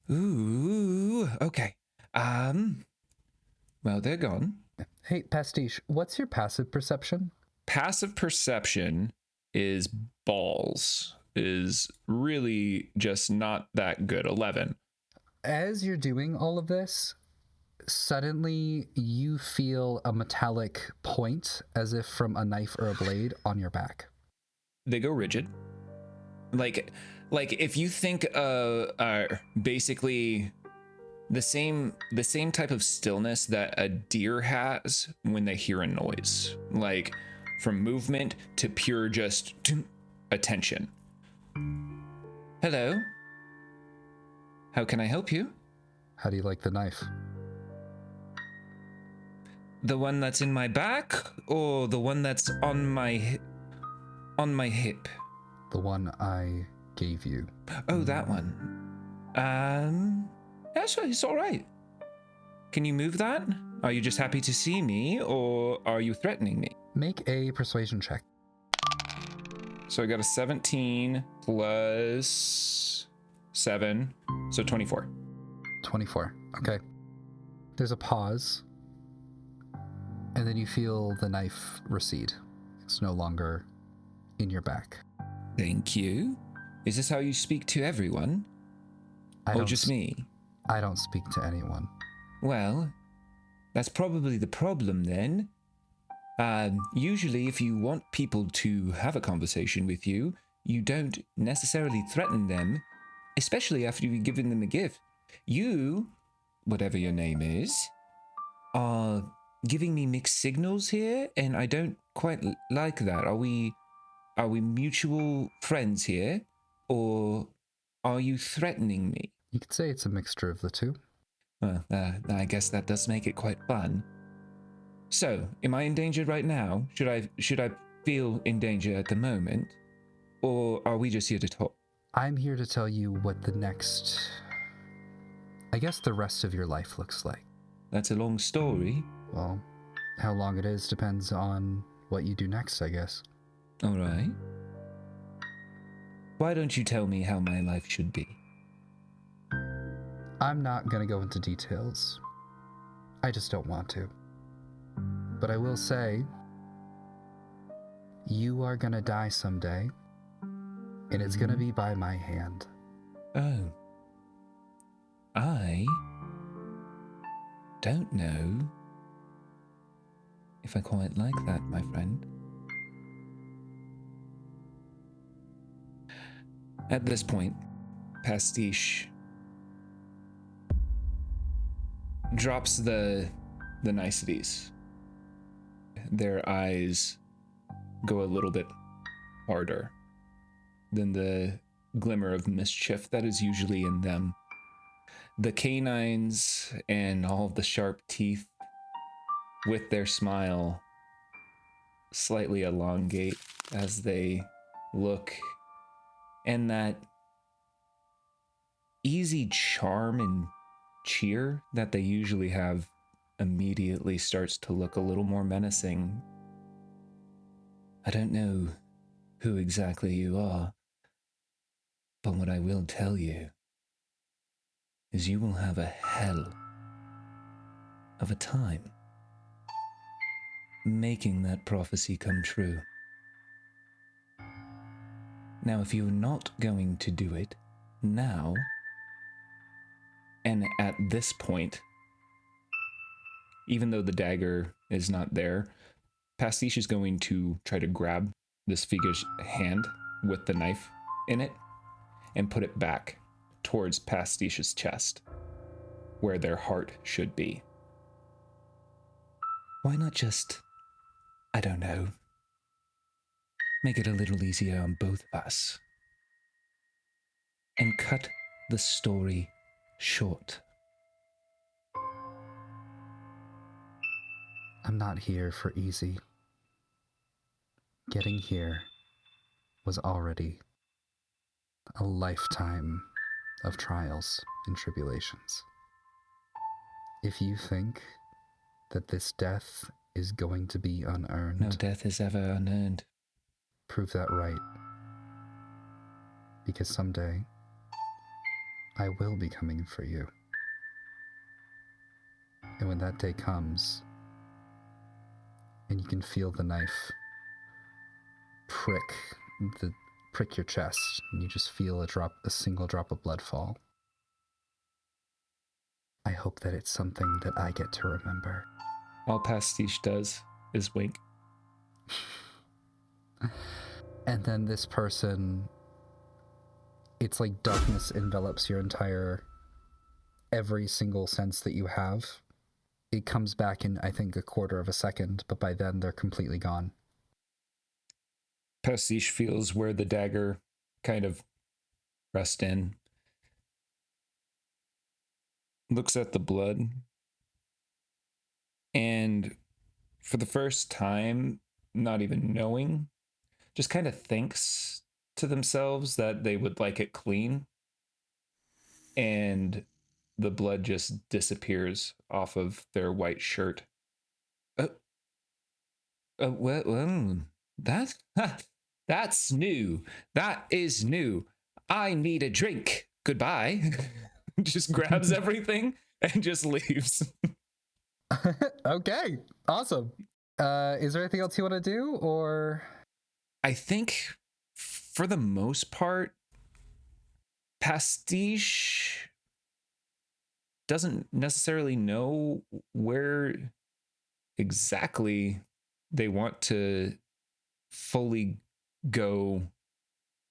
Ooh, okay. Well, they're gone. Hey, Pastiche, what's your passive perception? Passive perception is balls. Is really just not that good. 11. As you're doing all of this, suddenly you feel a metallic point as if from a knife or a blade on your back. They go rigid. Like if you think basically the same type of stillness that a deer has when they hear a noise, like from movement to pure just attention. Hello. How can I help you? How do you like the knife? The one that's in my back or the one that's on my hip? The one I gave you. Oh, that one. It's all right. Can you move that? Are you just happy to see me or are you threatening me? Make a persuasion check. So I got a 17 plus 7, so 24. 24. Okay. There's a pause, and then you feel the knife recede. It's no longer in your back. Thank you. Is this how you speak to everyone? Or just me? I don't speak to anyone. Well, that's probably the problem then. Usually if you want people to have a conversation with you, you don't necessarily threaten them, especially after you've given them a gift. You, whatever your name is, are giving me mixed signals here, and I don't quite like that. Are we mutual friends here, or are you threatening me? You could say it's a mixture of the two. Well, I guess that does make it quite fun. So, am I in danger right now? Should I feel in danger at the moment, or are we just here to talk? I'm here to tell you what the next, I guess the rest of your life looks like. That's a long story. Well, how long it is depends on what you do next, I guess. All right. Why don't you tell me how my life should be? I'm not going to go into details. I just don't want to. But I will say, you are going to die someday, and it's going to be by my hand. Oh. I don't know if I quite like that, my friend. At this point, Pastiche drops the niceties. Their eyes go a little bit harder than the glimmer of mischief that is usually in them. The canines and all of the sharp teeth with their smile slightly elongate as they look, and that easy charm and cheer that they usually have immediately starts to look a little more menacing. I don't know who exactly you are, but what I will tell you is you will have a hell of a time making that prophecy come true. Now, if you're not going to do it now, and at this point, even though the dagger is not there, Pastiche is going to try to grab this figure's hand with the knife in it and put it back towards Pastiche's chest, where their heart should be. Why not just, I don't know, make it a little easier on both of us and cut the story short? I'm not here for easy. Getting here was already a lifetime of trials and tribulations. If you think that this death is going to be unearned, No death is ever unearned. prove that right. Because someday, I will be coming for you. And when that day comes, and you can feel the knife prick your chest, and you just feel a single drop of blood fall, I hope that it's something that I get to remember. All Pastiche does is wink. And then this person, it's like darkness envelops your every single sense that you have. It comes back in, I think, a quarter of a second, but by then they're completely gone. Pastiche feels where the dagger kind of pressed in. Looks at the blood. And for the first time, not even knowing, just kind of thinks to themselves that they would like it clean. And the blood just disappears off of their white shirt. Well, that's new. That is new. I need a drink. Goodbye. Just grabs everything and just leaves. Okay, awesome. Is there anything else you want to do, or? I think for the most part, Pastiche doesn't necessarily know where exactly they want to fully go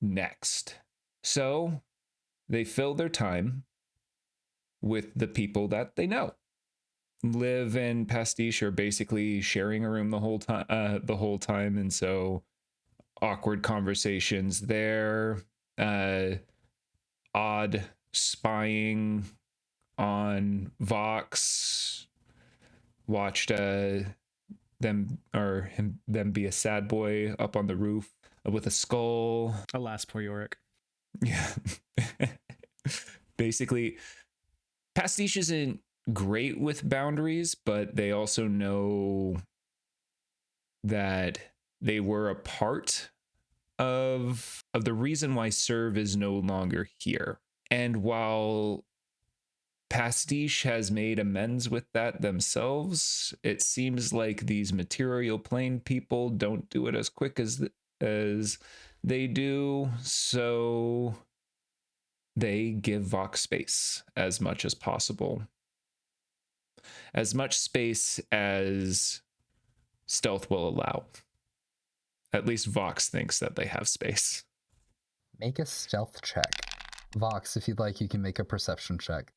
next? So they fill their time with the people that they know. Liv and Pastiche are basically sharing a room the whole time, and so awkward conversations there, odd spying on Vox, watched them be a sad boy up on the roof with a skull. Alas, poor Yorick. Yeah. Basically, Pastiche isn't great with boundaries, but they also know that they were a part of the reason why Serve is no longer here. And while Pastiche has made amends with that themselves, it seems like these material plane people don't do it as quick as they do, so they give Vox space as much as possible. As much space as stealth will allow. At least Vox thinks that they have space. Make a stealth check. Vox, if you'd like, you can make a perception check.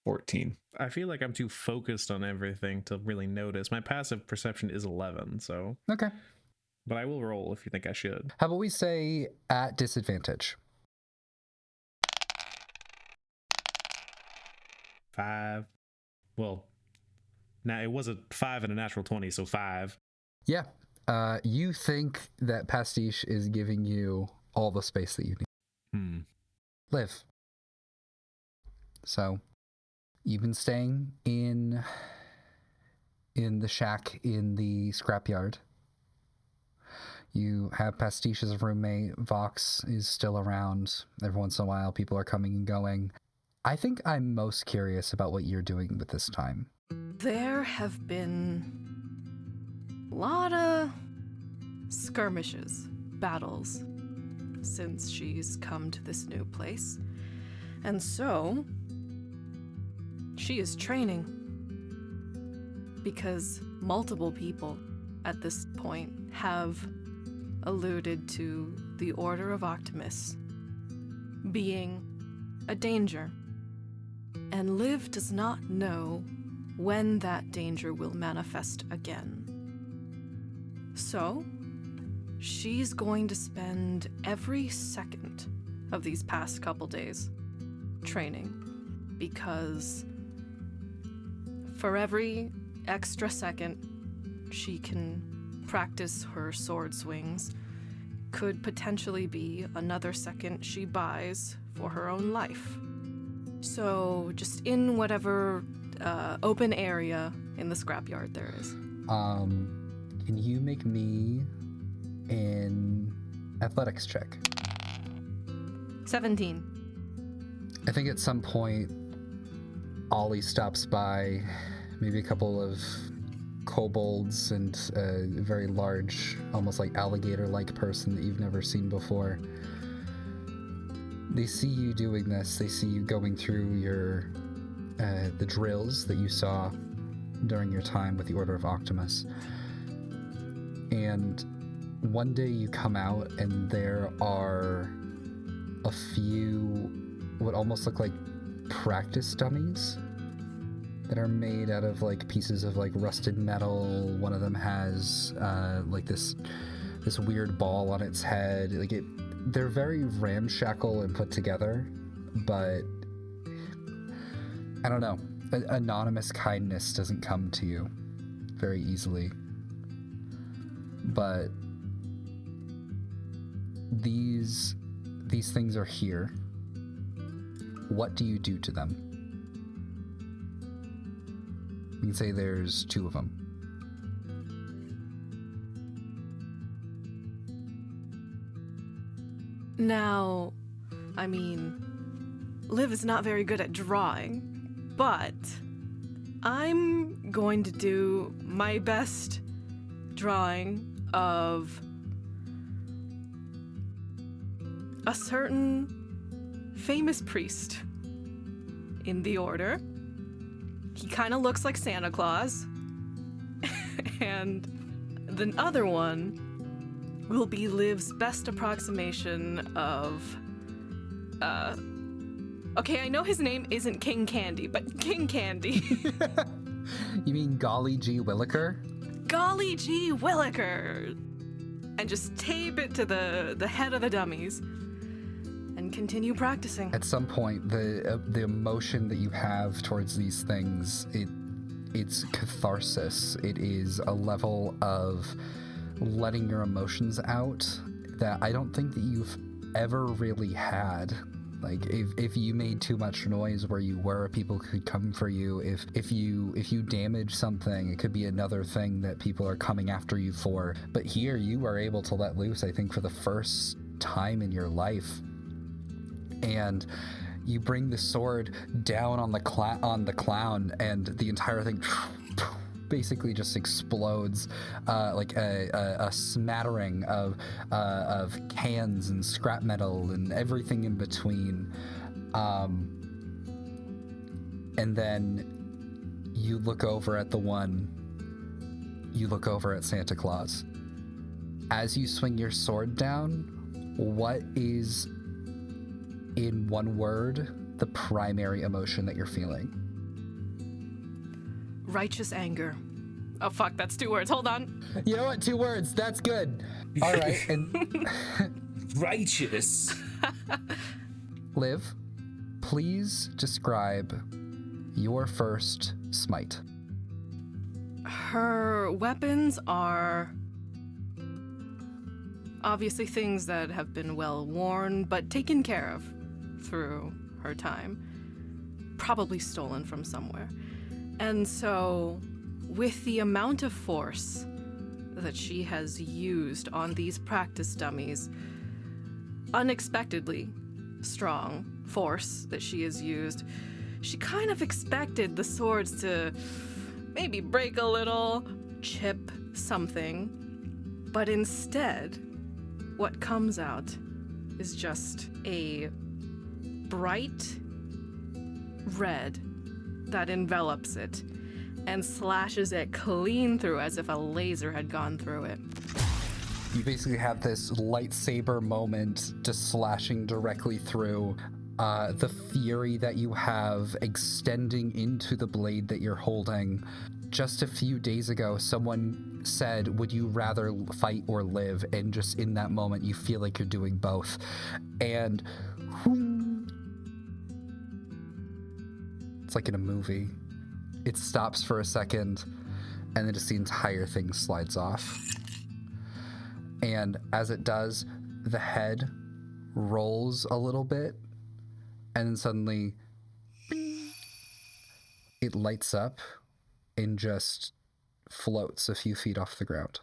14. I feel like I'm too focused on everything to really notice. My passive perception is 11, so... Okay. But I will roll if you think I should. How about we say at disadvantage? 5. Well, now it was a 5 and a natural 20, so 5. Yeah. You think that Pastiche is giving you all the space that you need. Liv. So, you've been staying in the shack in the scrapyard. You have Pastiche as a roommate. Vox is still around. Every once in a while, people are coming and going. I think I'm most curious about what you're doing with this time. There have been a lot of skirmishes, battles, since she's come to this new place. And so, she is training. Because multiple people at this point have alluded to the Order of Optimus being a danger. And Liv does not know when that danger will manifest again. So, she's going to spend every second of these past couple days training, because for every extra second she can practice her sword swings could potentially be another second she buys for her own life. So just in whatever open area in the scrapyard there is. Can you make me an athletics check? 17. I think at some point, Ollie stops by, maybe a couple of kobolds and a very large, almost like alligator-like person that you've never seen before. They see you doing this. They see you going through your the drills that you saw during your time with the Order of Optimus. And one day you come out and there are a few what almost look like practice dummies that are made out of like pieces of like rusted metal. One of them has like this weird ball on its head. They're very ramshackle and put together, but I don't know. Anonymous kindness doesn't come to you very easily. But these things are here. What do you do to them? You can say there's 2 of them. Now, I mean, Liv is not very good at drawing, but I'm going to do my best drawing of a certain famous priest in the order. He kind of looks like Santa Claus. And the other one will be Liv's best approximation of, okay, I know his name isn't King Candy, but King Candy. You mean Golly G. Williker? Golly G. Williker! And just tape it to the head of the dummies and continue practicing. At some point, the emotion that you have towards these things, it's catharsis. It is a level of letting your emotions out that I don't think that you've ever really had. Like, if you made too much noise where you were, people could come for you. If you damage something, it could be another thing that people are coming after you for. But here, you are able to let loose, I think, for the first time in your life. And you bring the sword down on the clown, and the entire thing basically just explodes, like a smattering of cans and scrap metal and everything in between. And then you look over at you look over at Santa Claus. As you swing your sword down, what is, in one word, the primary emotion that you're feeling? Righteous anger. Oh, fuck, that's 2 words. Hold on. You know what? 2 words. That's good. All right. And Righteous. Liv, please describe your first smite. Her weapons are obviously things that have been well worn, but taken care of through her time. Probably stolen from somewhere. And so, with the amount of force that she has used on these practice dummies, unexpectedly strong force that she has used, she kind of expected the swords to maybe break a little, chip something, but instead, what comes out is just a bright red that envelops it and slashes it clean through as if a laser had gone through it. You basically have this lightsaber moment just slashing directly through. The fury that you have extending into the blade that you're holding. Just a few days ago, someone said, would you rather fight or live? And just in that moment, you feel like you're doing both. And it's like in a movie. It stops for a second, and then just the entire thing slides off. And as it does, the head rolls a little bit, and then suddenly it lights up and just floats a few feet off the ground.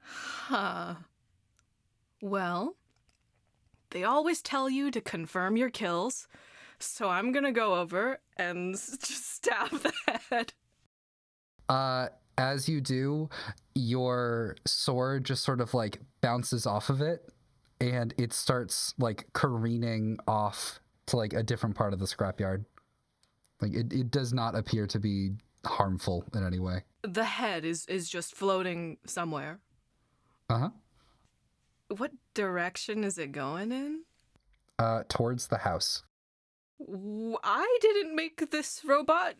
Huh. Well, they always tell you to confirm your kills, so I'm gonna go over and just stab the head. As you do, your sword just sort of like bounces off of it, and it starts like careening off to like a different part of the scrapyard. Like it does not appear to be harmful in any way. The head is just floating somewhere. Uh-huh. What direction is it going in? Towards the house. I didn't make this robot.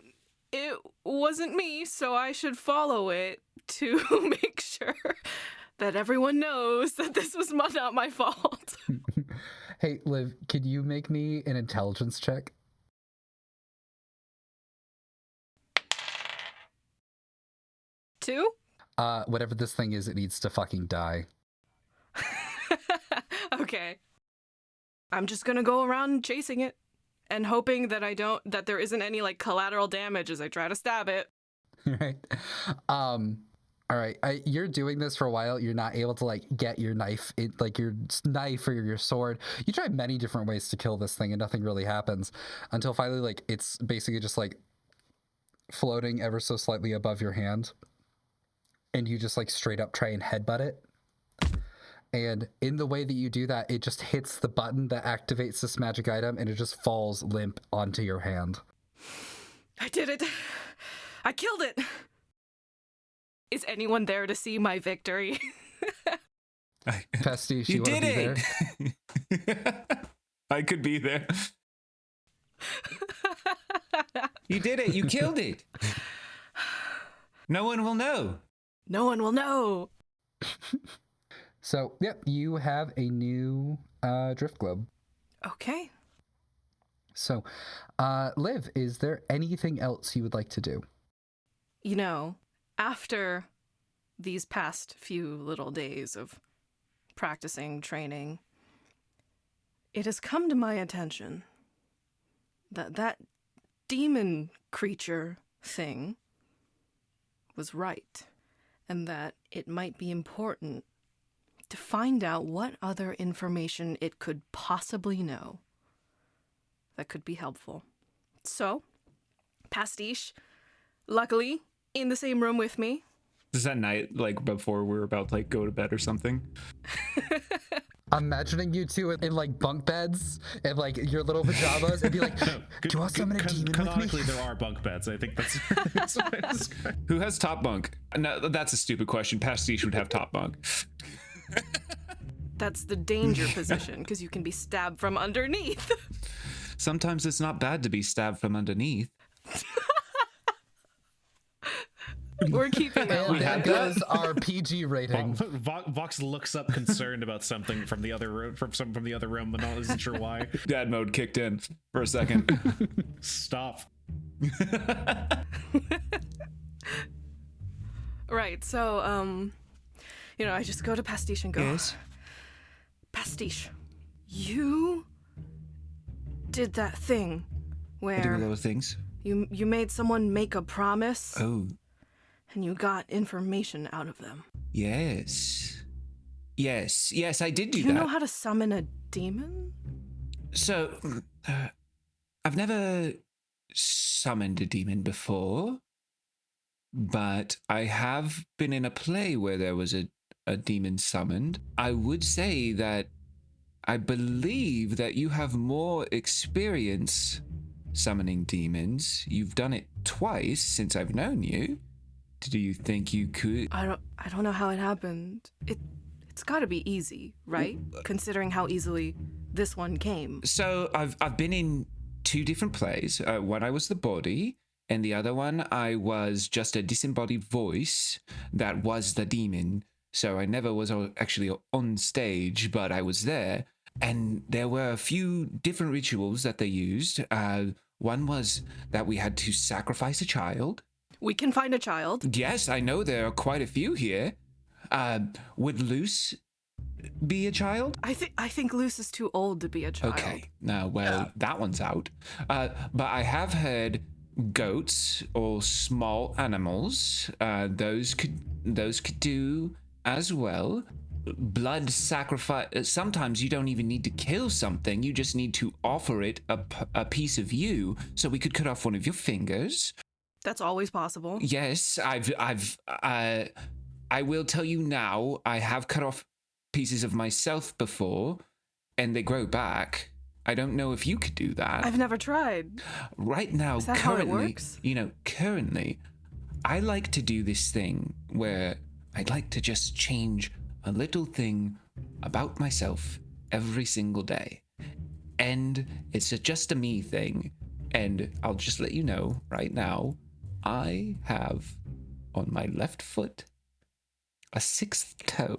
It wasn't me, so I should follow it to make sure that everyone knows that this was not my fault. Hey, Liv, could you make me an intelligence check? 2? Whatever this thing is, it needs to fucking die. Okay. I'm just gonna go around chasing it and hoping that there isn't any like collateral damage as I try to stab it. Right. All right. You're doing this for a while. You're not able to like get your knife, your knife or your sword. You try many different ways to kill this thing, and nothing really happens until finally, like, it's basically just like floating ever so slightly above your hand, and you just like straight up try and headbutt it. And in the way that you do that, it just hits the button that activates this magic item, and it just falls limp onto your hand. I did it. I killed it. Is anyone there to see my victory? Pastiche, You wanna did be it. there? I could be there. You did it. You killed it. No one will know. No one will know. So, yep, you have a new drift globe. Okay. So, Liv, is there anything else you would like to do? You know, after these past few little days of practicing, training, it has come to my attention that that demon creature thing was right, and that it might be important to find out what other information it could possibly know that could be helpful. So, Pastiche, luckily, in the same room with me. Is that night, like before we're about to like go to bed or something? I'm imagining you two in like bunk beds and like your little pajamas and be like, do you want to summon a demon with me? Canonically, there are bunk beds. I think that's what I described. Who has top bunk? No, that's a stupid question. Pastiche would have top bunk. That's the danger position, because you can be stabbed from underneath. Sometimes it's not bad to be stabbed from underneath. We're keeping that And one. that goes our PG rating. Vox looks up concerned about something from the other room, from the other room, but not isn't sure why. Dad mode kicked in for a second. Stop. Right, so, you know, I just go to Pastiche and go, Yes. Pastiche, you did that thing I do a lot where of things. you made someone make a promise Oh, and you got information out of them. yes. Yes, I did do Do you that. know how to summon a demon? So, I've never summoned a demon before, but I have been in a play where there was a demon summoned. I would say that I believe that you have more experience summoning demons. You've done it twice since I've known you. Do you think you could? I don't know how it happened. It's got to be easy, right? Considering how easily this one came. So I've been in two different plays. One I was the body, and the other one I was just a disembodied voice that was the demon. So I never was actually on stage, but I was there. And there were a few different rituals that they used. One was that we had to sacrifice a child. We can find a child. Yes, I know there are quite a few here. Would Luce be a child? I think Luce is too old to be a child. Okay, now, well, that one's out. But I have heard goats or small animals. Those could do as well. Blood sacrifice. Sometimes you don't even need to kill something. You just need to offer it a piece of you. So we could cut off one of your fingers. That's always possible. Yes, I will tell you now. I have cut off pieces of myself before, and they grow back. I don't know if you could do that. I've never tried. Right now, Is that how it currently, works? Currently, I like to do this thing where I'd like to just change a little thing about myself every single day. And it's just a me thing. And I'll just let you know right now, I have on my left foot a sixth toe.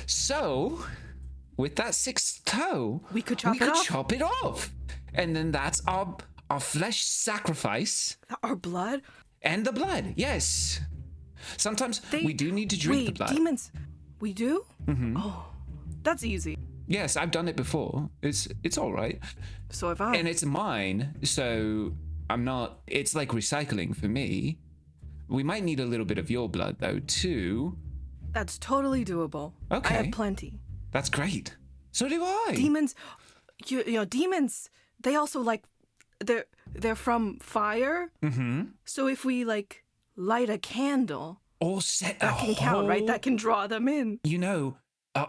So, with that sixth toe, We could chop it off. chop it off. And then that's our flesh sacrifice Our blood? and the blood. Yes. Sometimes we do need to drink the blood. Demons. We do? Mm-hmm. Oh, that's easy. Yes, I've done it before. It's all right. So have I. And it's mine, so I'm not. It's like recycling for me. We might need a little bit of your blood though too. That's totally doable. Okay. I have plenty. That's great. So do I. Demons, you know, demons. They also they're from fire. Mm-hmm. So if we like light a candle, Or set that can count, right? That can draw them in.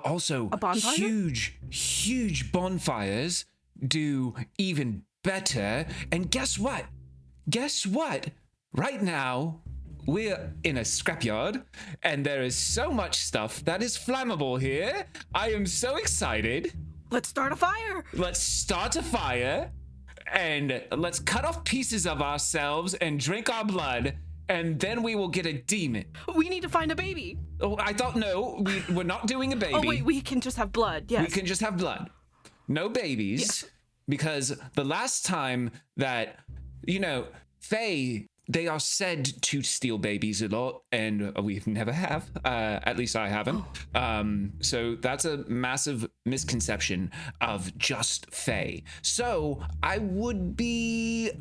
Also, A bonfire? huge bonfires do even better. And guess what? Right now, we're in a scrapyard, and there is so much stuff that is flammable here. I am so excited. Let's start a fire. Let's start a fire, and let's cut off pieces of ourselves and drink our blood, and then we will get a demon. We need to find a baby. Oh, I thought, no, we're not doing a baby. Oh, wait, we can just have blood. Yes. We can just have blood. No babies. Yes. Because the last time that, Fae, they are said to steal babies a lot, and we've never have. At least I haven't. So that's a massive misconception of just Fae. So I would be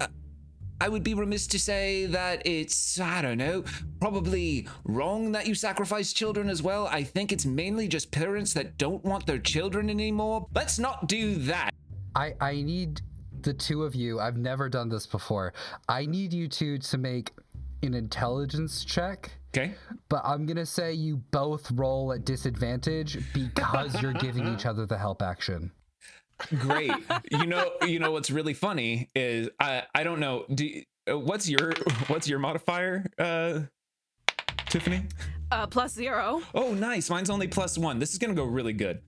remiss to say that it's, I don't know, probably wrong that you sacrifice children as well. I think it's mainly just parents that don't want their children anymore. Let's not do that. I need the two of you. I've never done this before. I need you two to make an intelligence check. Okay. But I'm going to say you both roll at disadvantage because you're giving each other the help action. Great. You know what's really funny is I don't know. What's your modifier, Tiffany? +0. Oh, nice. Mine's only +1. This is gonna go really good.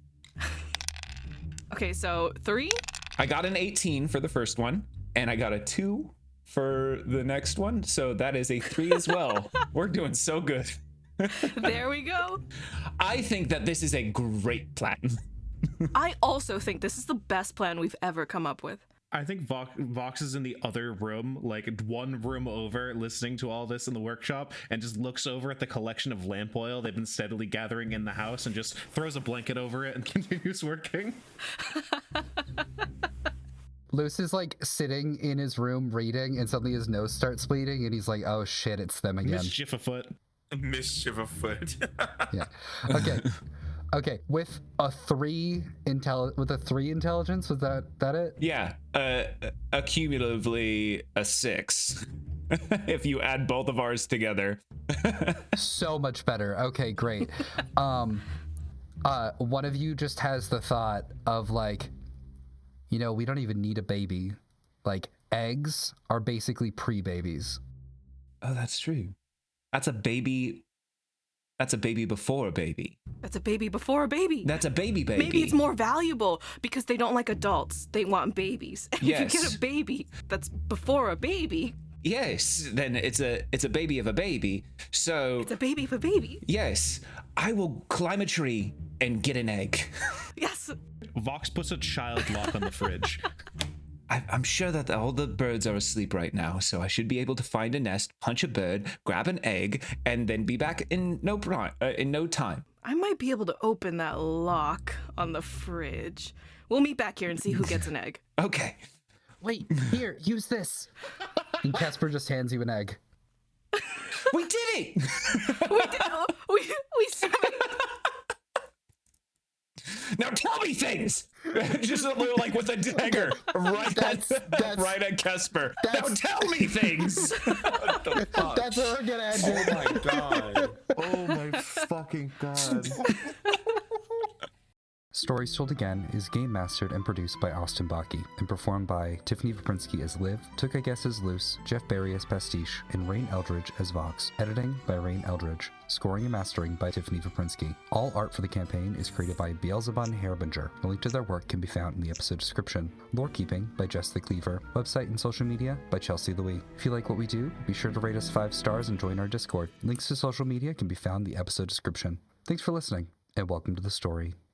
Okay, so 3. I got an 18 for the first one, and I got a 2 for the next one. So that is a 3 as well. We're doing so good. There we go. I think that this is a great plan. I also think this is the best plan we've ever come up with. I think Vox is in the other room, like one room over, listening to all this in the workshop, and just looks over at the collection of lamp oil they've been steadily gathering in the house and just throws a blanket over it and continues working. Luce is like sitting in his room reading, and suddenly his nose starts bleeding, and he's like, oh shit, it's them again. Mischief afoot. Mischief afoot. Yeah. Okay. With a 3 intelligence, was that it? Yeah. Cumulatively a 6. If you add both of ours together. So much better. Okay, great. One of you just has the thought of like, we don't even need a baby. Like, eggs are basically pre-babies. Oh, that's true. That's a baby before a baby. That's a baby before a baby. That's a baby. Maybe it's more valuable because they don't like adults. They want babies. And Yes. if you get a baby that's before a baby, Yes, then it's a baby of a baby. So it's a baby of a baby. yes, I will climb a tree and get an egg. Yes. Vox puts a child lock on the fridge. I'm sure that all the birds are asleep right now, so I should be able to find a nest, punch a bird, grab an egg, and then be back in no time. I might be able to open that lock on the fridge. We'll meet back here and see who gets an egg. Okay. Wait, here, use this. And Casper just hands you an egg. We did it! We summoned. Now tell me things! Just a little like with a dagger right at Casper. Now tell me things! What the fuck? That's what we're gonna end it. Oh my god. Oh my fucking god. Stories Told Again is game mastered and produced by Austin Baki and performed by Tiffany Veprinski as Liv, Took I Guess as Luce, Jeff Berry as Pastiche, and Rayne Eldridge as Vox. Editing by Rayne Eldridge. Scoring and mastering by Tiffany Veprinski. All art for the campaign is created by Beelzebub Harbinger. A link to their work can be found in the episode description. Lore keeping by Jess the Cleaver. Website and social media by Chelsea Louis. If you like what we do, be sure to rate us 5 stars and join our Discord. Links to social media can be found in the episode description. Thanks for listening, and welcome to the story.